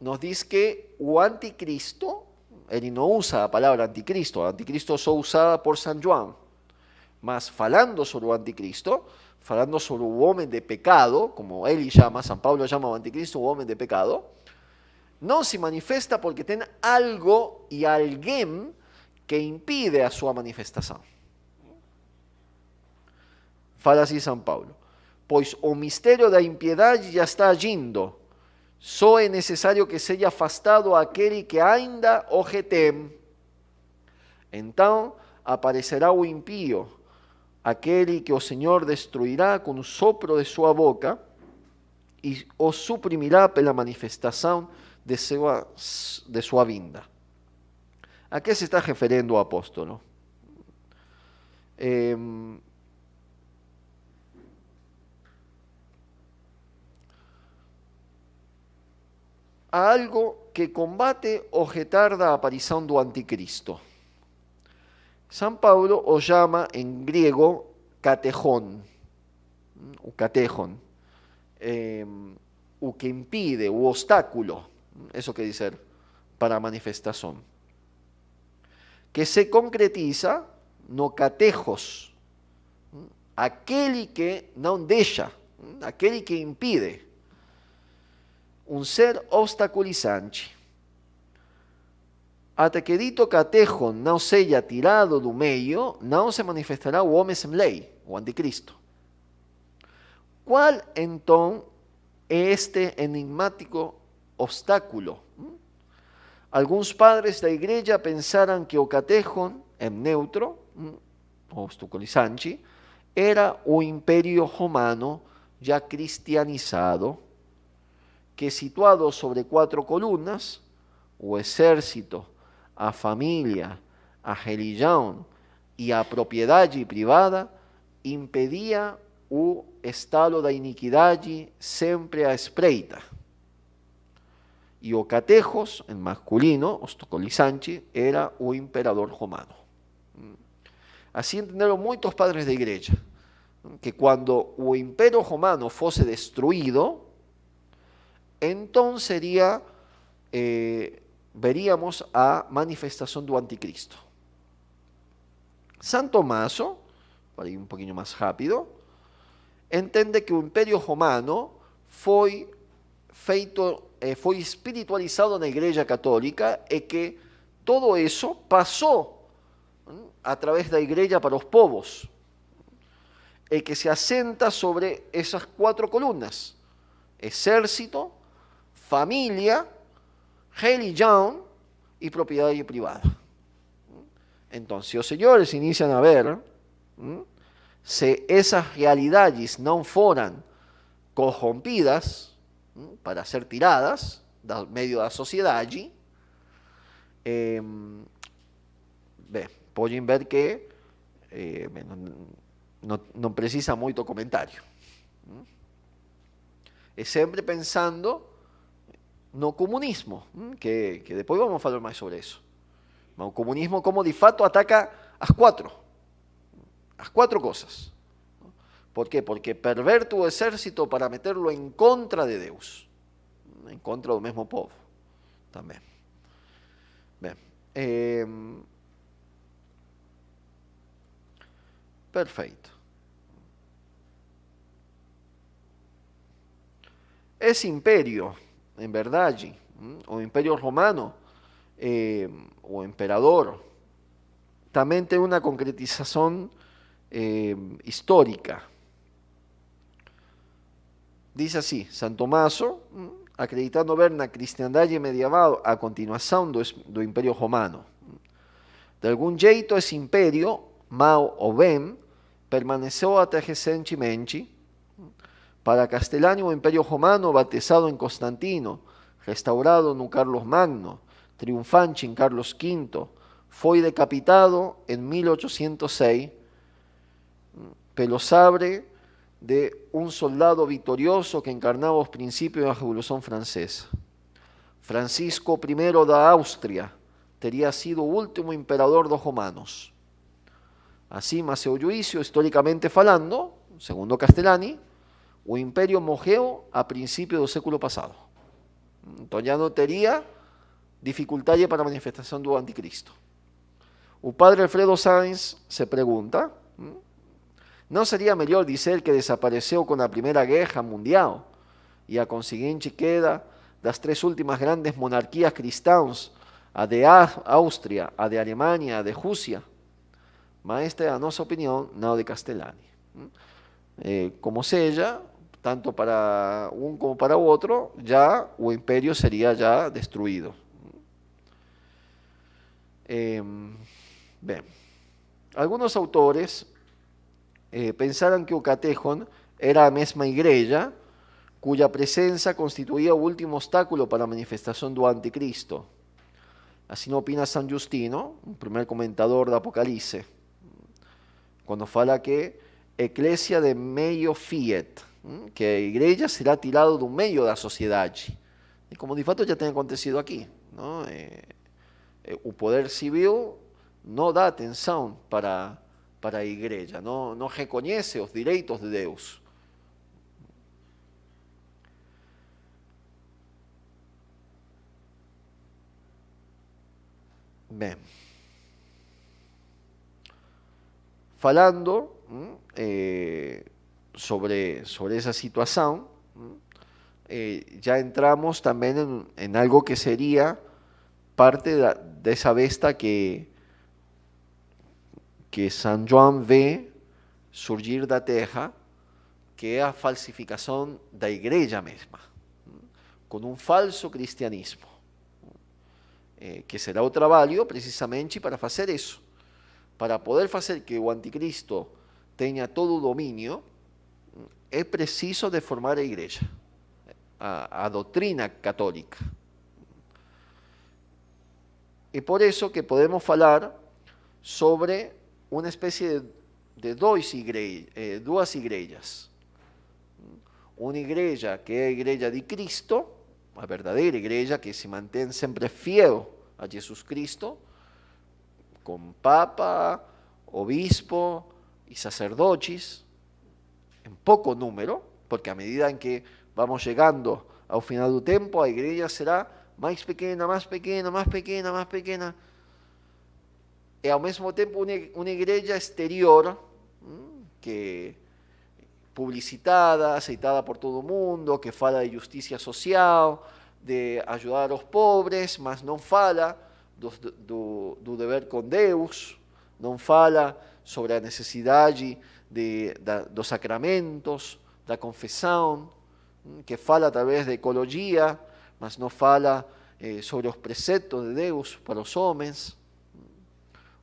nos diz que o anticristo, ele não usa a palavra anticristo, o anticristo só usada por São João, mas falando sobre o anticristo, falando sobre o homem de pecado, como ele chama, São Paulo chama o anticristo o homem de pecado, não se manifesta porque tem algo e alguém que impide a sua manifestação. Fala assim São Paulo: pois o mistério da impiedade já está agindo, só é necessário que seja afastado aquele que ainda o retém. Então aparecerá o impío, aquele que o Senhor destruirá com o sopro de sua boca e o suprimirá pela manifestação de sua vinda. A que se está referindo o apóstolo? A algo que combate ou retarda a aparição do anticristo. São Paulo o chama em grego katechon, o katechon, o que impide, o obstáculo, isso quer dizer, para a manifestação. que se concretiza no catejos, aquele que não deixa, aquele que impide, um ser obstaculizante. Até que dito catejo não seja tirado do meio, não se manifestará o homem sem lei, o anticristo. Qual, então, é este enigmático obstáculo? Alguns padres da igreja pensaram que o catejo, em neutro, obstaculizante, era o Império Romano já cristianizado, que situado sobre 4 colunas, o exército, a família, a religião e a propriedade privada, impedia o estalo da iniquidade sempre à espreita. E o catejos, em masculino, obstaculizante, era o imperador romano. Assim entenderam muitos padres da igreja, que quando o Império Romano fosse destruído, então seria, veríamos a manifestação do anticristo. San Tomaso, para ir um pouquinho mais rápido, entende que o Império Romano foi espiritualizado na Igreja Católica e que todo isso passou a través da Igreja para os povos, e que se assenta sobre essas 4 colunas: exército, família, religião e propriedade privada. Então, se os senhores iniciam a ver, se essas realidades não foram corrompidas para ser tiradas do meio da sociedade, podem ver que não precisa muito comentário. É sempre pensando no comunismo, que depois vamos falar mais sobre isso. Mas o comunismo, como de fato ataca as 4 coisas. ¿Por quê? Porque perverte o exército para meterlo en contra de Deus, en contra do mesmo povo também. Bem, perfeito. Esse império, em verdade, o Império Romano, o imperador, também tem uma concretização histórica. Diz assim, San Tomaso, acreditando ver na cristiandade medieval a continuação do Império Romano. De algum jeito, esse império, mal ou bem, permaneceu até recentemente. Para Castellani, o Império Romano, batizado em Constantino, restaurado no Carlos Magno, triunfante em Carlos V, foi decapitado em 1806 pelo sabre de um soldado vitorioso que encarnava os princípios da Revolução Francesa. Francisco I da Áustria teria sido o último imperador dos romanos. Assim, a seu juízo, historicamente falando, segundo Castellani, o império morreu a princípios do século passado. Então já não teria dificuldade para a manifestação do anticristo. O padre Alfredo Sáenz se pergunta, ¿não seria melhor dizer que desapareceu com a Primeira Guerra Mundial e a conseguinte queda das 3 últimas grandes monarquias cristãs, a de Áustria, a de Alemanha, a de Rússia? Mas esta é a nossa opinião, não de Castellani. Como seja, tanto para um como para o outro, já o império seria já destruído. Bem, alguns autores pensaram que o catejon era a mesma igreja, cuja presença constituía o último obstáculo para a manifestação do anticristo. Assim opina San Justino, o primeiro comentador do Apocalipse, quando fala que eclésia de meio fiat, que a igreja será tirada do meio da sociedade. E como de fato já tem acontecido aqui, não? O poder civil não dá atenção para a igreja, não reconhece os direitos de Deus. Bem, falando sobre esa situación, ya entramos también en algo que sería parte de esa besta que San Juan ve surgir da terra, que é a falsificação da igreja mesma, com um falso cristianismo, que será o trabalho precisamente para fazer isso, para poder fazer que o anticristo tenha todo o domínio, é preciso deformar a igreja, a doutrina católica. E por isso que podemos falar sobre uma espécie de duas igrejas. Uma igreja que é a igreja de Cristo, a verdadeira igreja que se mantém sempre fiel a Jesus Cristo, com papa, obispo e sacerdotes, em pouco número, porque à medida em que vamos chegando ao final do tempo, a igreja será mais pequena, mais pequena, mais pequena, mais pequena. E ao mesmo tempo uma igreja exterior, que publicitada, aceitada por todo mundo, que fala de justiça social, de ajudar os pobres, mas não fala do dever com Deus, não fala sobre a necessidade dos sacramentos, da confissão, que fala através da ecologia, mas não fala sobre os preceptos de Deus para os homens.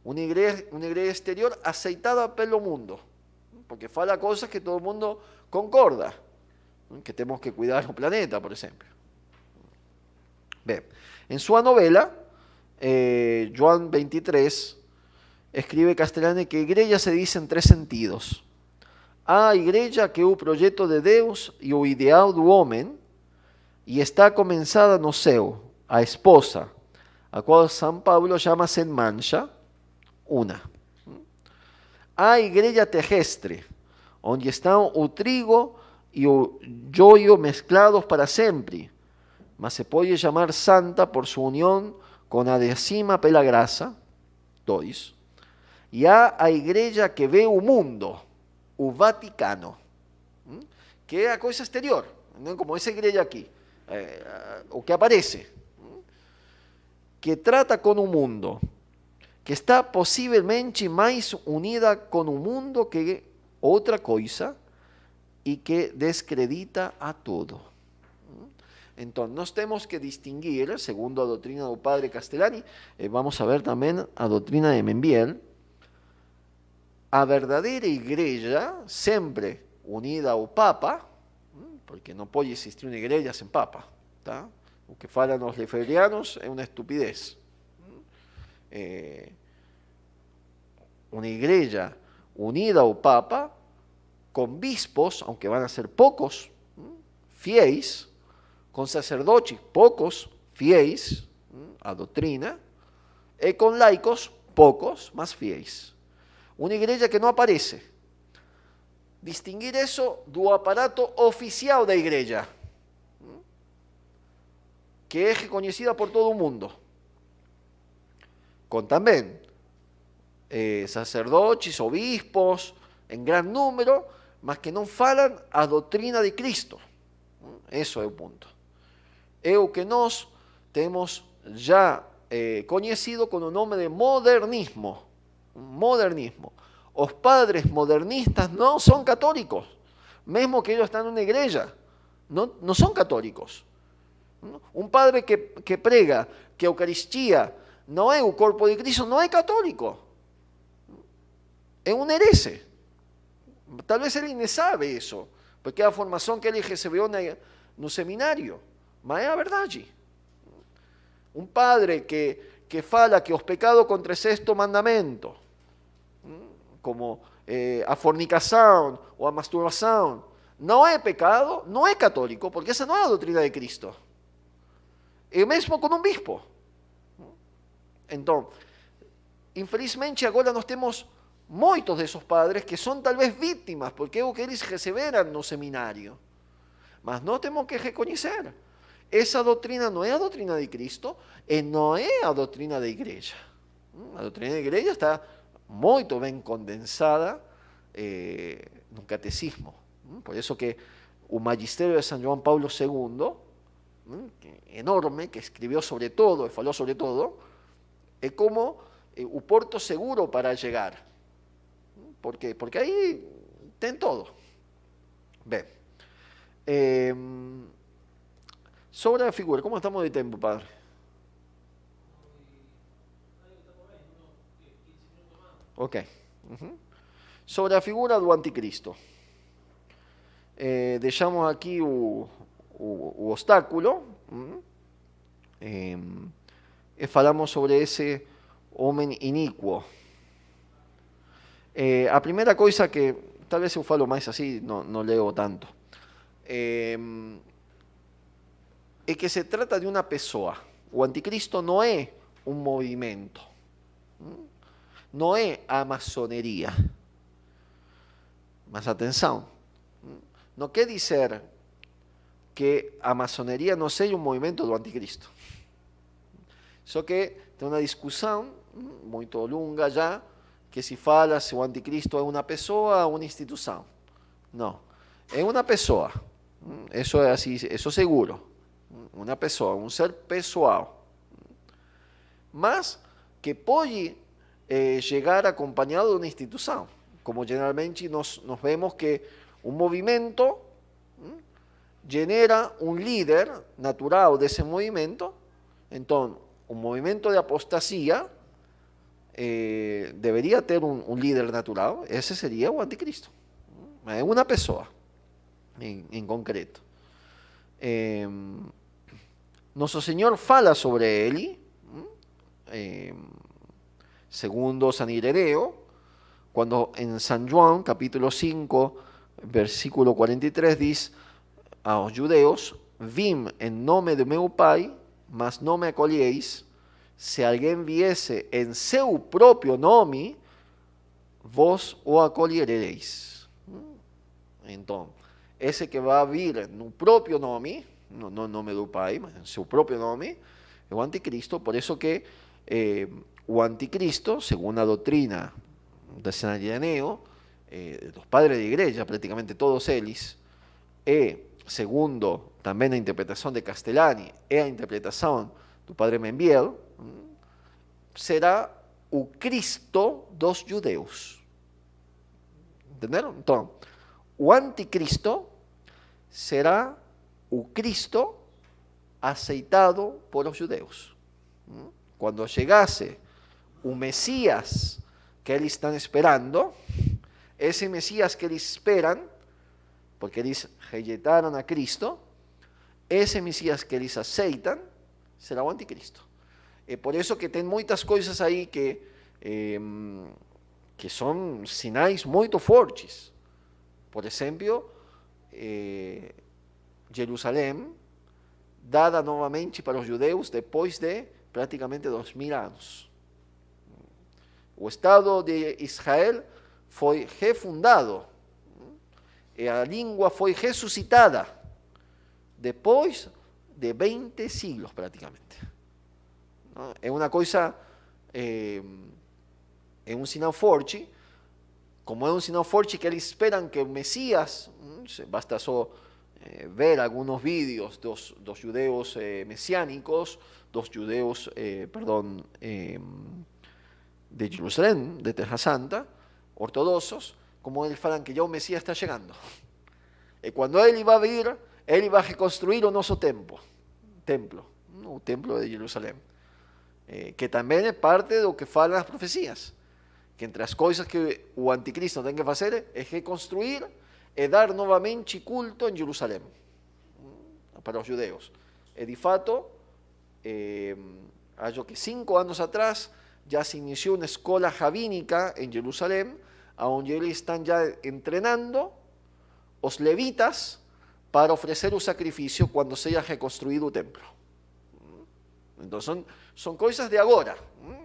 Uma igreja exterior aceitada pelo mundo, porque fala coisas que todo mundo concorda, que temos que cuidar o planeta, por exemplo. Bem, em sua novela, João 23, escribe Castellani que a igreja se diz em 3 sentidos. A igreja que é o projeto de Deus e o ideal do homem, e está começada no céu, a esposa, a qual São Paulo chama sem mancha, una. A igreja terrestre, onde estão o trigo e o joio mesclados para sempre, mas se pode chamar santa por sua união com a de cima pela graça, 2. E há a igreja que vê o mundo, o Vaticano, que é a coisa exterior, não como essa igreja aqui, o que aparece, que trata com o mundo, que está possivelmente mais unida com o mundo que outra coisa e que descredita a todo. Então, nós temos que distinguir, segundo a doutrina do padre Castellani, vamos a ver também a doutrina de Membiel, a verdadeira igreja, sempre unida ao Papa, porque não pode existir uma igreja sem Papa, tá? O que falam os lefebvrianos é uma estupidez. Una igreja unida ao Papa, com bispos, aunque van a ser poucos, fiéis, com sacerdotes, poucos, fiéis, a doutrina, e com laicos, poucos, mas fiéis. Uma igreja que não aparece. Distinguir isso do aparato oficial da igreja, que é reconhecida por todo o mundo, com também sacerdotes, obispos, em grande número, mas que não falam a doutrina de Cristo. Isso é o ponto. É o que nós temos já conhecido com o nome de modernismo. Modernismo. Os padres modernistas não são católicos, mesmo que eles estão numa igreja, não são católicos. Um padre que prega que a Eucaristia não é o corpo de Cristo, não é católico. É um herege. Talvez ele nem sabe isso, porque é a formação que ele recebeu no seminário, mas é a verdade. Um padre que fala que os pecados contra o sexto mandamento, como a fornicação ou a masturbação, não é pecado, não é católico, porque essa não é a doutrina de Cristo. E mesmo com um bispo. Então, infelizmente agora nós temos muitos desses padres que são talvez vítimas, porque é o que eles receberam no seminário. Mas nós temos que reconhecer, essa doutrina não é a doutrina de Cristo e não é a doutrina da igreja. A doutrina da igreja está muito bem condensada no catecismo. Por eso que un magisterio de San Juan Pablo II, enorme, que escribió sobre todo, faló sobre todo, es como un puerto seguro para llegar. ¿Por qué? Porque ahí ten todo. Bien. Sobre la figura, ¿cómo estamos de tiempo, padre? Ok. Uhum. Sobre a figura do anticristo. Deixamos aqui o obstáculo e falamos sobre esse homem iníquo. A primeira coisa que, talvez eu falo mais assim, não leo tanto, é que se trata de uma pessoa. O anticristo não é um movimento, não é a maçoneria. Mas atenção, não quer dizer que a maçoneria não seja um movimento do anticristo. Só que tem uma discussão muito longa já, que se fala se o anticristo é uma pessoa ou uma instituição. Não, é uma pessoa. Isso é assim, isso seguro. Uma pessoa, um ser pessoal. Mas que pode chegar acompanhado de uma instituição. Como geralmente nós vemos que um movimento genera um líder natural desse movimento. Então, um movimento de apostasia deveria ter um líder natural. Esse seria o anticristo. É uma pessoa, em concreto. Nosso Senhor fala sobre ele, segundo San Ireneo, cuando en San Juan, capítulo 5, versículo 43, dice a los judeos: vim en nome de meu Pai, mas não me acolheis. Se alguém viesse em seu próprio nome, vos o acolhereis. Então, esse que vai vir no próprio nome, não no nome do Pai, mas em seu próprio nome, é o anticristo. Por isso que o anticristo, segundo a doutrina de San Ireneo, los padres de igreja, prácticamente todos eles, segundo também a interpretação de Castellani e a interpretação do padre Membiel, será o Cristo dos judeus. Entenderam? Então, o anticristo será o Cristo aceitado por os judeus. Quando chegasse o Messias que eles estão esperando, esse Messias que eles esperam, porque eles rejeitaram a Cristo, esse Messias que eles aceitam será o anticristo. É por isso que tem muitas coisas aí que são sinais muito fortes. Por exemplo, Jerusalém, dada novamente para os judeus depois de praticamente 2000 anos. O Estado de Israel foi refundado e a língua foi ressuscitada depois de 20 siglos praticamente. É uma coisa, é um sinal forte, como é um sinal forte que eles esperam que o Messias, basta só ver alguns vídeos dos judeus messiânicos, dos judeus, de Jerusalém, de Terra Santa, ortodoxos, como eles falam que já o Messias está chegando. E quando ele vai vir, ele vai reconstruir o nosso templo, o templo de Jerusalém, que também é parte do que falam as profecias, que entre as coisas que o anticristo tem que fazer é reconstruir e dar novamente culto em Jerusalém, para os judeus. E de fato, acho que 5 anos atrás, já se iniciou uma escola rabínica em Jerusalém, onde eles estão já treinando os levitas para oferecer o sacrifício quando seja reconstruído o templo. Então, são coisas de agora,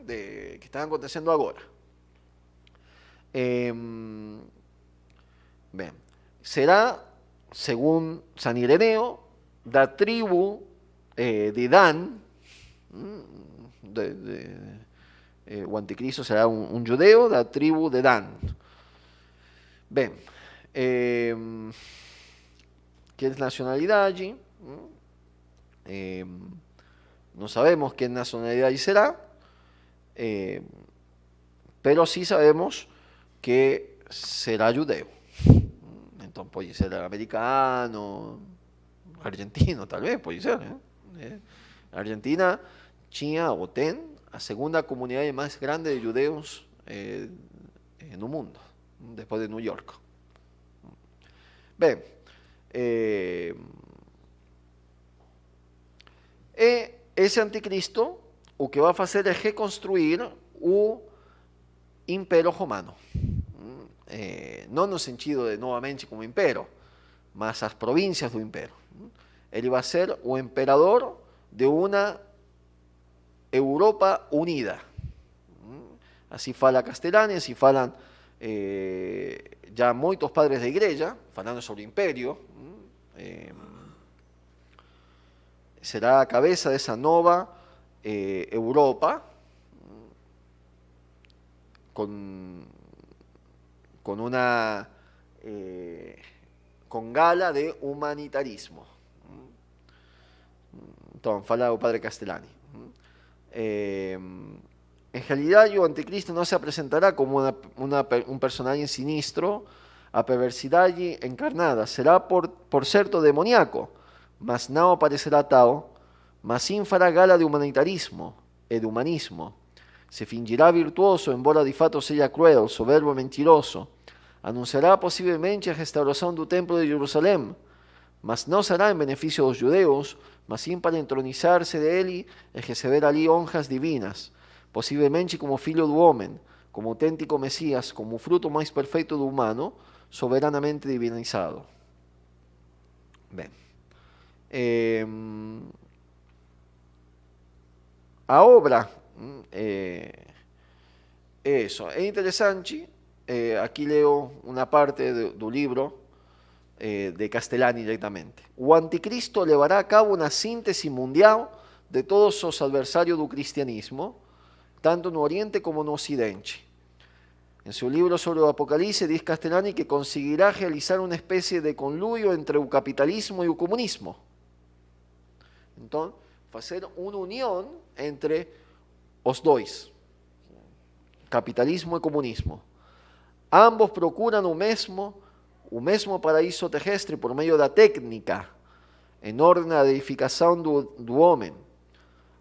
que estão acontecendo agora. Bem, será, segundo San Ireneo, da tribo de Dan, o anticristo será un judeu da tribo de Dan. Bem, ¿qué es nacionalidad allí? No sabemos qué nacionalidad allí será, pero sí sabemos que será judeo. Entonces puede ser americano, argentino tal vez, puede ser. Argentina tinha ou tem a segunda comunidade mais grande de judeus no mundo, depois de New York. Bem, e esse anticristo o que vai fazer é reconstruir o Império Romano. Não no sentido de novamente como império, mas as províncias do império. Ele vai ser o imperador de uma Europa unida. Assim fala Castellani, assim falam já muitos padres da igreja, falando sobre o império. Será a cabeça dessa nova Europa con una con gala de humanitarismo. Entonces, fala o padre Castellani. En realidad, o anticristo no se presentará como un personaje sinistro, a perversidade encarnada. Será por certo demoníaco, mas não aparecerá tal, mas sim fará gala de humanitarismo e de humanismo. Se fingirá virtuoso, embora de fato seja cruel, soberbo e mentiroso. Anunciará possivelmente a restauração do templo de Jerusalém, mas não será em benefício dos judeus, mas sim para entronizar-se dele e receber ali honras divinas, possivelmente como filho do homem, como autêntico Messias, como o fruto mais perfeito do humano, soberanamente divinizado. Bem, a obra isso é interessante. Aqui leo uma parte do livro de Castellani diretamente. O anticristo levará a cabo uma síntese mundial de todos os adversários do cristianismo, tanto no Oriente como no Ocidente. En su libro sobre el Apocalipsis dice Castellani que conseguirá realizar una especie de conluio entre el capitalismo y el comunismo. Entonces, hacer una unión entre los dos, capitalismo y comunismo. Ambos procuran o mesmo paraíso terrestre por meio da técnica, em ordem à edificação do homem.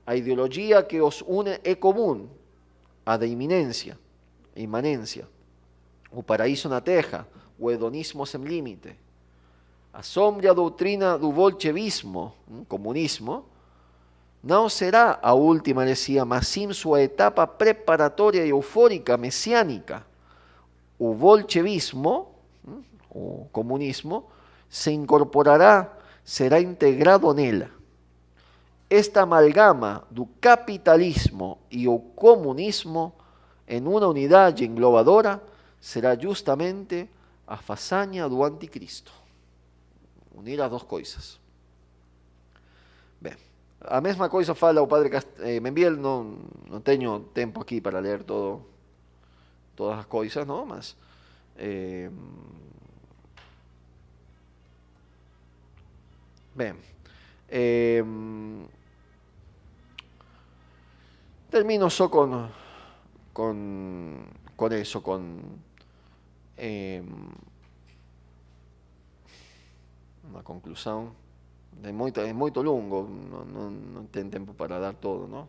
A ideologia que os une é comum, a da iminência. O paraíso na terra, o hedonismo sem limite. A sombria doutrina do bolchevismo, comunismo, não será a última heresia, mas sim sua etapa preparatória e eufórica messiânica. O bolchevismo, o comunismo, se incorporará, será integrado nela. Esta amalgama do capitalismo e o comunismo en una unidade englobadora será justamente a façanha do anticristo. Unir as duas coisas. Bem, a mesma coisa fala o padre Membiel, não tenho tempo aqui para ler todas as coisas, não? Mas bem, termino só com eso, uma conclusão. É muito longo, não tem tempo para dar todo, não?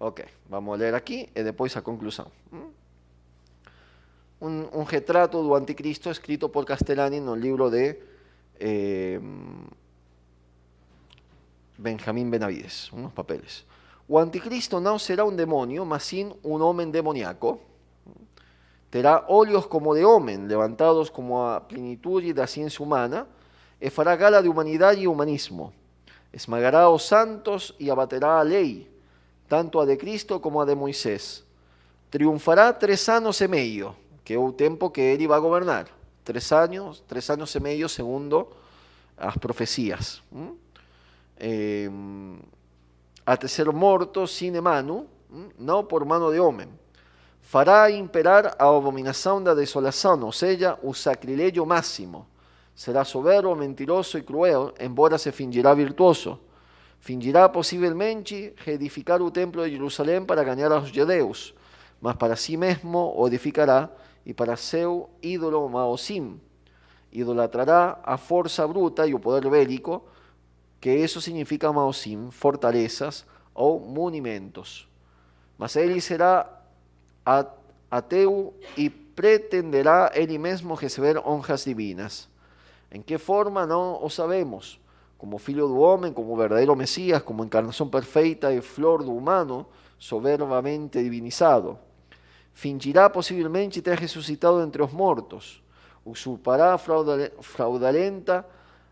Ok, vamos ler aqui e depois a conclusão. Um retrato do anticristo escrito por Castellani no livro de Benjamín Benavides, unos papeles. O anticristo não será um demônio, mas sim um homem demoníaco. Terá olhos como de homem, levantados como a plenitude da ciência humana, e fará gala de humanidade e humanismo. Esmagará os santos e abaterá a lei, tanto a de Cristo como a de Moisés. Triunfará 3 anos e meio, que é o tempo que ele vai governar. 3 anos e meio, segundo as profecias. A tercer morto sine mano, não por mano de homem. Fará imperar a abominação da desolação, ou seja, o sacrilégio máximo. Será soberbo, mentiroso e cruel, embora se fingirá virtuoso. Fingirá possivelmente reedificar o templo de Jerusalém para ganhar aos judeus, mas para si mesmo o edificará e para seu ídolo Maosim. Idolatrará a força bruta e o poder bélico, que isso significa Maosim, fortalezas ou monumentos. Mas ele será ateu e pretenderá ele mesmo receber honras divinas. Em que forma não o sabemos, como filho do homem, como verdadeiro Messias, como encarnação perfeita e flor do humano, soberbamente divinizado. Fingirá possivelmente ter ressuscitado entre os mortos, usurpará fraudulenta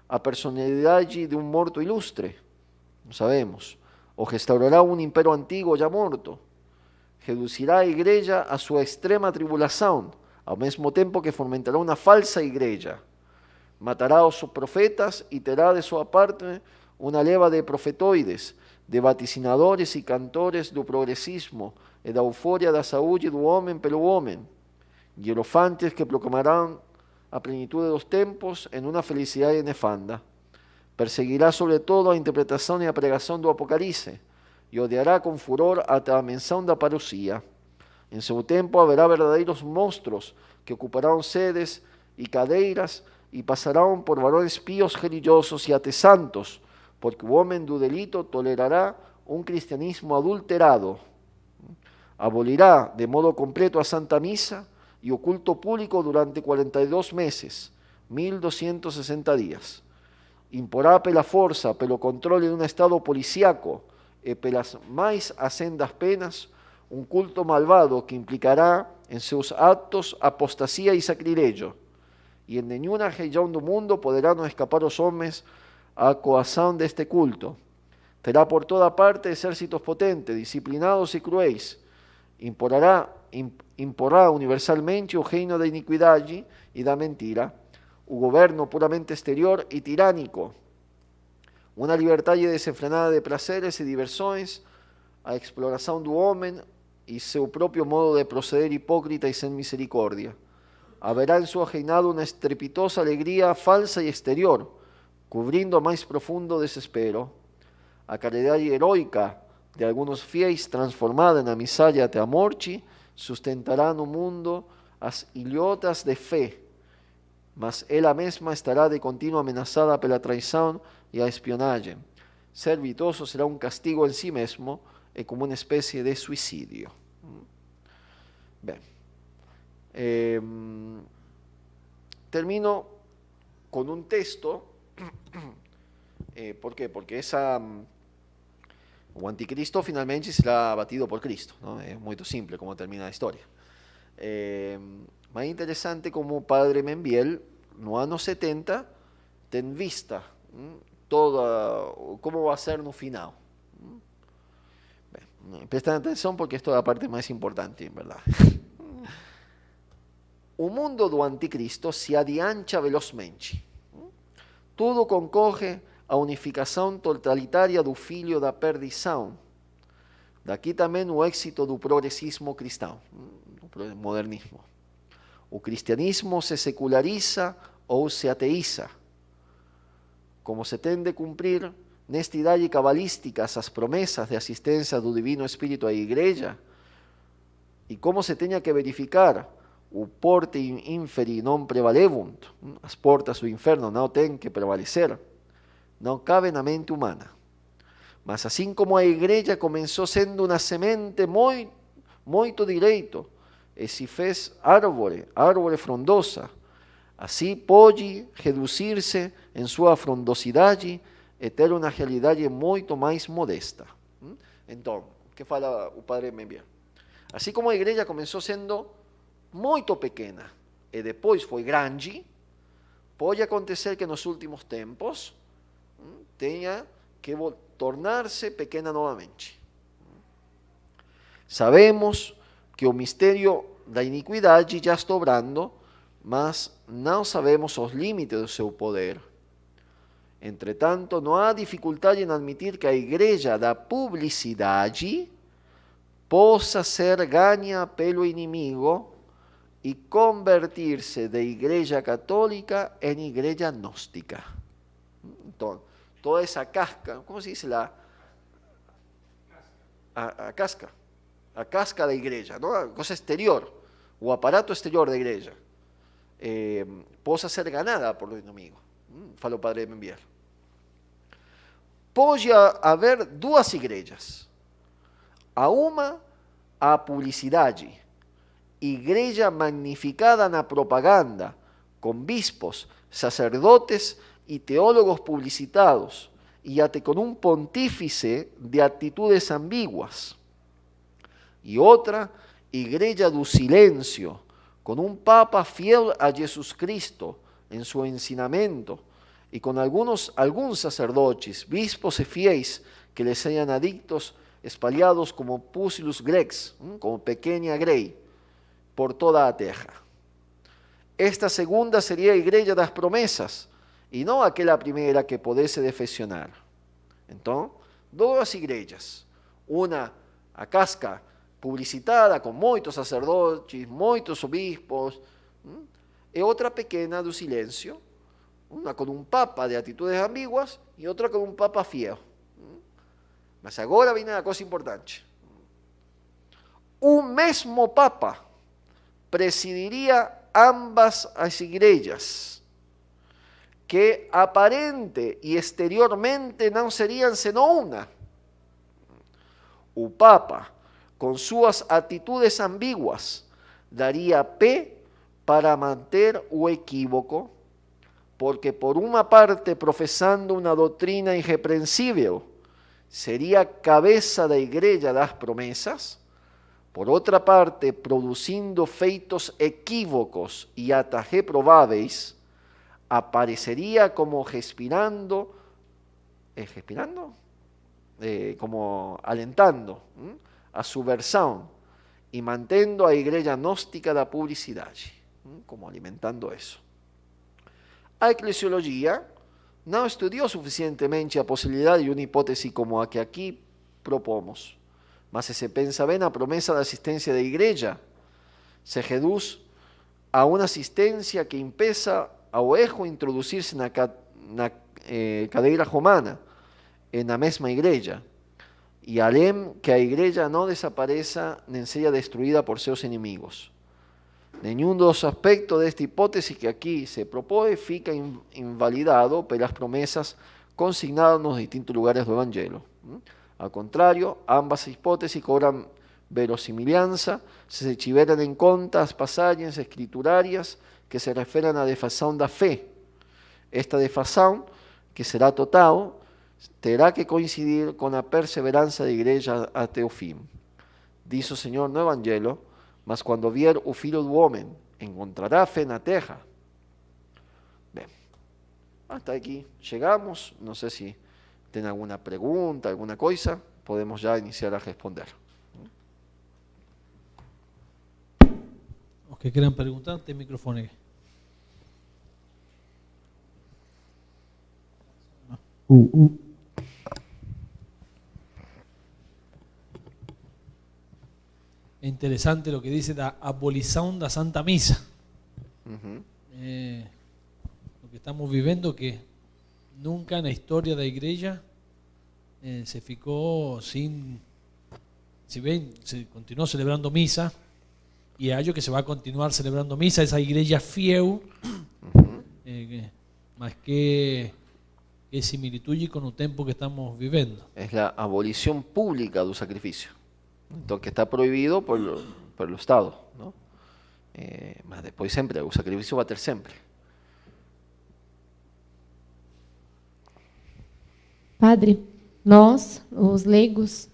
a personalidade de um morto ilustre, não sabemos, ou restaurará um império antigo já morto, reduzirá a igreja a sua extrema tribulação, ao mesmo tempo que fomentará uma falsa igreja, matará os profetas e terá de sua parte uma leva de profetoides, de vaticinadores e cantores do progressismo e da euforia da saúde do homem pelo homem, hierofantes que proclamarão a plenitude dos tempos em uma felicidade nefanda. Perseguirá sobre todo a interpretação e a pregação do Apocalipse e odiará com furor até a menção da parousia. Em seu tempo haverá verdadeiros monstros que ocuparão sedes e cadeiras e passarão por varões pios religiosos e até santos, porque o homem do delito tolerará um cristianismo adulterado. Abolirá de modo completo a Santa Misa e o culto público durante 42 meses, 1260 dias. Imporá pela força, pelo controle de um Estado policíaco e pelas mais acendas penas, um culto malvado que implicará em seus atos apostasia e sacrilégio. E em nenhuma região do mundo poderão escapar os homens à coação deste culto. Terá por toda parte exércitos potentes, disciplinados e cruéis. Imporá universalmente o reino da iniquidade e da mentira, o governo puramente exterior e tirânico, uma liberdade desenfrenada de prazeres e diversões, a exploração do homem e seu próprio modo de proceder hipócrita e sem misericórdia. Haverá em seu reinado uma estrepitosa alegria falsa e exterior, cobrindo o mais profundo desespero. A caridade heroica de alguns fiéis, transformada na miséria até a morte, sustentará no mundo as ilhotas de fé, mas ela mesma estará de contínuo ameaçada pela traição e a espionagem. Ser virtuoso será um castigo em si mesmo e como uma espécie de suicídio. Bem, termino com um texto. ¿Por qué? Porque o anticristo finalmente será abatido por Cristo, ¿no? Es muy simple como termina la historia. Más interesante como Padre Membiel, no año 70, ten vista toda cómo va a ser no final. Prestem atención porque esto es la parte más importante, en verdad. O mundo do anticristo se adiancha velozmente. Tudo concorre a unificação totalitária do filho da perdição. Daqui também o êxito do progressismo cristão, do modernismo. O cristianismo se seculariza ou se ateiza. Como se tem de cumprir nesta idade cabalística as promessas de assistência do Divino Espírito à Igreja, e como se tenha que verificar o porte inferi non prevalebunt, as portas do inferno não têm que prevalecer, não cabe na mente humana. Mas assim como a igreja começou sendo uma semente muito direito, e se fez árvore frondosa, assim pode reduzir-se em sua frondosidade e ter uma realidade muito mais modesta. Então, o que fala o Padre Membiel? Assim como a igreja começou sendo muito pequena e depois foi grande, pode acontecer que nos últimos tempos tenha que tornar-se pequena novamente. Sabemos que o mistério da iniquidade já está obrando, mas não sabemos os limites do seu poder. Entretanto, não há dificuldade em admitir que a igreja da publicidade possa ser ganha pelo inimigo e convertir-se de igreja católica em igreja gnóstica. Então, toda essa casca, como se diz lá? A casca. A casca da igreja, não? A coisa exterior, o aparato exterior da igreja, possa ser ganada por o inimigo. Fala o padre Benvier. Pode haver duas igrejas. A uma, a publicidade, igreja magnificada na propaganda, com bispos, sacerdotes e teólogos publicitados, e até com um pontífice de atitudes ambíguas. E outra, igreja do silêncio, com um papa fiel a Jesus Cristo em seu ensinamento, e com alguns sacerdotes, bispos e fiéis que les sean adictos, espalhados como Pusillus Grex, como pequena grey, por toda a terra. Esta segunda seria a igreja das promessas, e não aquela primeira que pudesse defeccionar. Então, duas igrejas. Uma, a casca publicitada, com muitos sacerdotes, muitos obispos, e outra pequena do silêncio, uma com um papa de atitudes ambíguas e outra com um papa fiel. Mas agora vem a coisa importante. O mesmo papa presidiria ambas as igrejas, que aparente e exteriormente não seriam senão uma. O papa, com suas atitudes ambíguas, daria pé para manter o equívoco, porque por uma parte, professando uma doutrina irrepreensível, seria cabeça da igreja das promessas, por outra parte, produzindo feitos equívocos e até reprováveis, apareceria como como alentando a subversão e mantendo a igreja gnóstica da publicidade, como alimentando isso. A eclesiologia não estudou suficientemente a possibilidade de uma hipótese como a que aqui propomos, mas se se pensa bem, a promessa da assistência da igreja se reduz a uma assistência que impeça ao erro introduzir-se na cadeira romana, na mesma igreja, e além que a igreja não desapareça nem seja destruída por seus inimigos. Nenhum dos aspectos desta hipótese que aqui se propõe fica invalidado pelas promessas consignadas nos distintos lugares do Evangelho. Ao contrário, ambas hipóteses cobram verossimilhança se se tiverem em conta as passagens escriturárias que se referem à defasão da fé. Esta defasão, que será total, terá que coincidir com a perseverança da igreja até o fim. Diz o Senhor no Evangelho: mas quando vier o Filho do Homem, encontrará fé na terra? Bem, até aqui chegamos. Não sei se tem alguma pergunta, alguma coisa. Podemos já iniciar a responder. Os que quieran preguntar, tem microfone. É interessante lo que dice da abolición da Santa Misa. Lo que estamos viviendo, que nunca en la historia de la iglesia se ficó sin, si ven, se continuó celebrando misa, y a ello que se va a continuar celebrando misa, esa iglesia fiel, más que similitud con el tiempo que estamos viviendo. Es la abolición pública del sacrificio, entonces que está prohibido por el Estado, ¿no? Mas después siempre, el sacrificio va a ter siempre. Padre, nós, os leigos,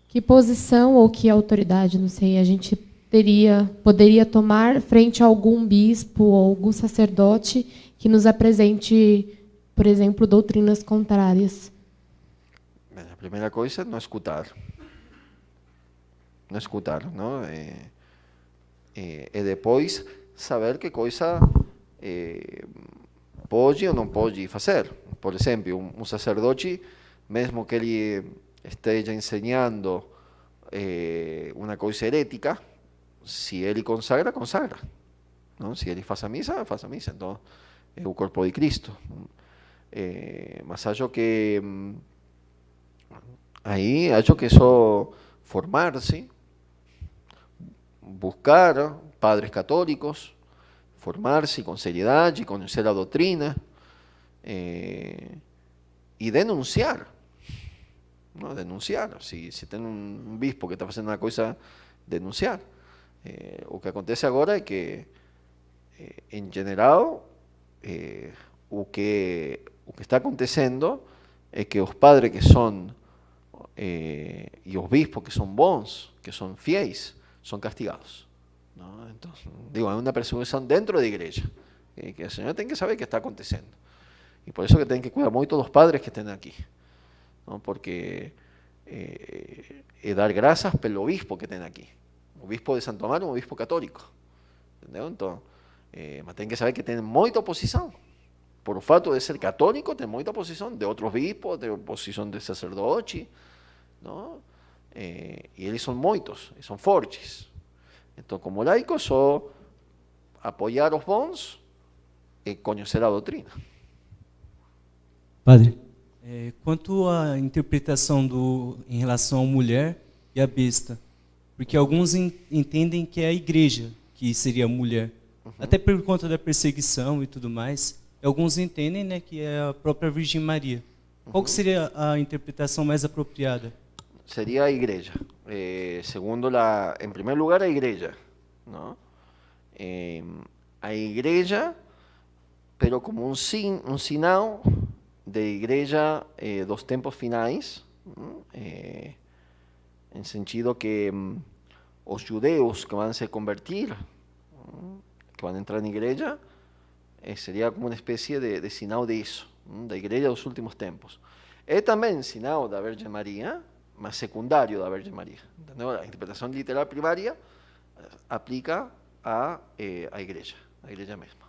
que posição ou que autoridade, não sei, a gente poderia tomar frente a algum bispo ou algum sacerdote que nos apresente, por exemplo, doutrinas contrárias? A primeira coisa é não escutar. Não escutar, não? E depois saber que coisa pode ou não pode fazer. por exemplo, um sacerdote, mesmo que ele esteja ensinando uma coisa herética, se ele consagra, consagra. Não? Se ele faz a missa, então é o corpo de Cristo. Mas acho que aí acho que só formar-se, buscar padres católicos, formarse con seriedad y conocer la doctrina y denunciar, ¿no? Denunciar. Si tiene un bispo que está haciendo una cosa, denunciar. O que acontece agora é que, em geral, o que está acontecendo é que os padres que são e os bispos que são bons, que são fiéis, são castigados. ¿No? Entonces, digo, hay una persecución dentro de la iglesia, que el Señor tiene que saber qué está aconteciendo. Y por eso que tienen que cuidar mucho los padres que estén aquí, ¿no? Porque dar gracias pelo obispo que estén aquí. Obispo de Santo Amaro, un obispo católico. ¿Entendeu? Entonces, mas tienen que saber que tienen mucha oposición. Por el fato de ser católico, tienen mucha oposición de otros bispos, de oposición de sacerdotes, ¿no? Y ellos son muchos, y son fortes. Então, como laico, só apoiar os bons e conhecer a doutrina. Padre, quanto à interpretação em relação à mulher e à besta, porque alguns entendem que é a igreja que seria a mulher, até por conta da perseguição e tudo mais, e alguns entendem, né, que é a própria Virgem Maria. Qual que seria a interpretação mais apropriada? Sería a iglesia. Segundo en primer lugar, a iglesia, ¿no? A iglesia, pero como un sinal de iglesia dos tempos finais, en sentido que os judeus que van a se convertir, que van a entrar en iglesia, sería como una especie de sinal de eso, da iglesia dos últimos tempos. Es también sinal da Virgen María, más secundario da Virgen María. ¿Entendeu? La interpretación literal primaria aplica a iglesia misma.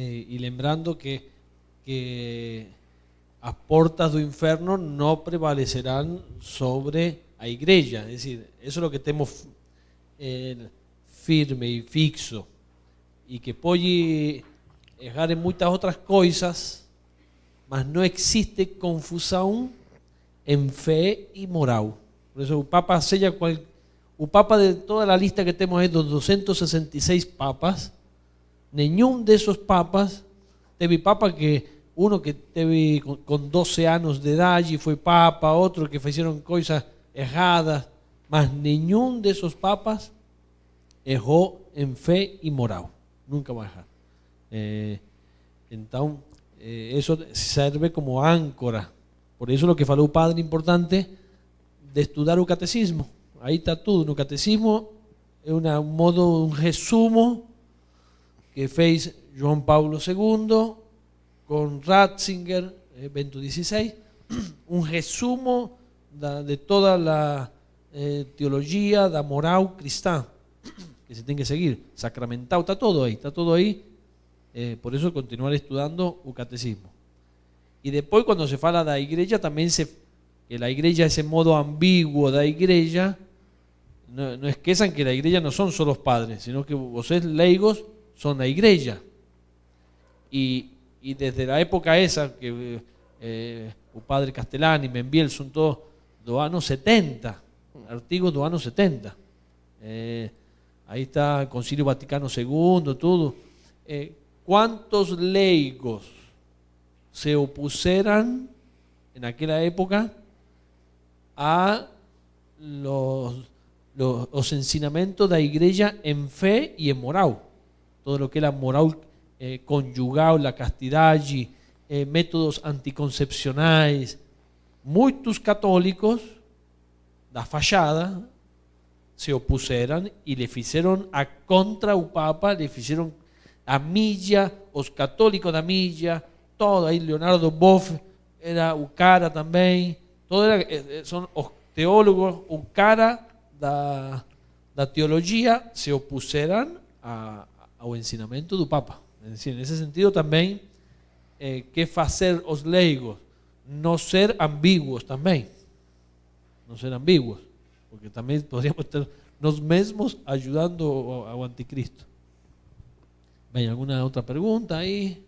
Y lembrando que as portas do inferno no prevalecerán sobre a igreja. Es decir, eso es lo que tenemos firme y fixo, y que pode errar en muchas otras cosas, mas no existe confusão en fe y moral. Por eso o Papa sella o Papa de toda la lista que tenemos es dos 266 papas. Nenhum desses papas teve papa que uno que teve con 12 años de edad y fue papa, otro que hicieron cosas erradas, mas nenhum de esos papas erró en fe y moral. Nunca va a errar. Entonces, eso serve como áncora. Por eso lo que falou o padre importante de estudar o catecismo. Ahí está tudo. No catecismo é un resumo que fez João Paulo II con Ratzinger, Bento XVI, un resumo de toda la teología da moral cristã que se tem que seguir, sacramental, está todo aí, por eso continuar estudando o catecismo. Y después cuando se fala da igreja, también que la igreja, ese modo ambiguo da igreja, no esqueçam que la igreja no son solo los padres, sino que vocês leigos son la igreja. Y desde la época esa, que o padre Castellani, Membiel, son todos do año 70, artigos do año 70. Ahí está el Concilio Vaticano II, todo. ¿Cuántos leigos se opuseran en aquella época a los ensinamentos de la iglesia en fe y en moral? Todo lo que era moral conjugal, la castidade, métodos anticoncepcionais. Muitos católicos da fachada se opuseram e le fizeram a contra o Papa, le fizeram a mídia, os católicos da mídia, todo aí, Leonardo Boff era o cara também, todo era, são os teólogos, o cara da teologia se opuseram ao ensinamento do Papa. É decir, nesse sentido também, que fazer os leigos? Não ser ambíguos também. Não ser ambíguos, porque também poderíamos estar nós mesmos ajudando ao anticristo. Bem, alguma outra pergunta aí?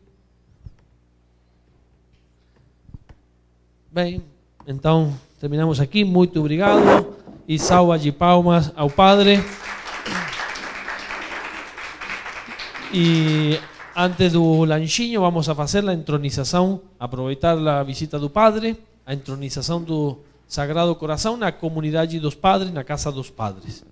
Bem, então terminamos aqui. Muito obrigado e salva de palmas ao Padre. E antes do lanchinho vamos a fazer a entronização, aproveitar a visita do Padre, a entronização do Sagrado Coração na comunidade dos padres, na casa dos padres.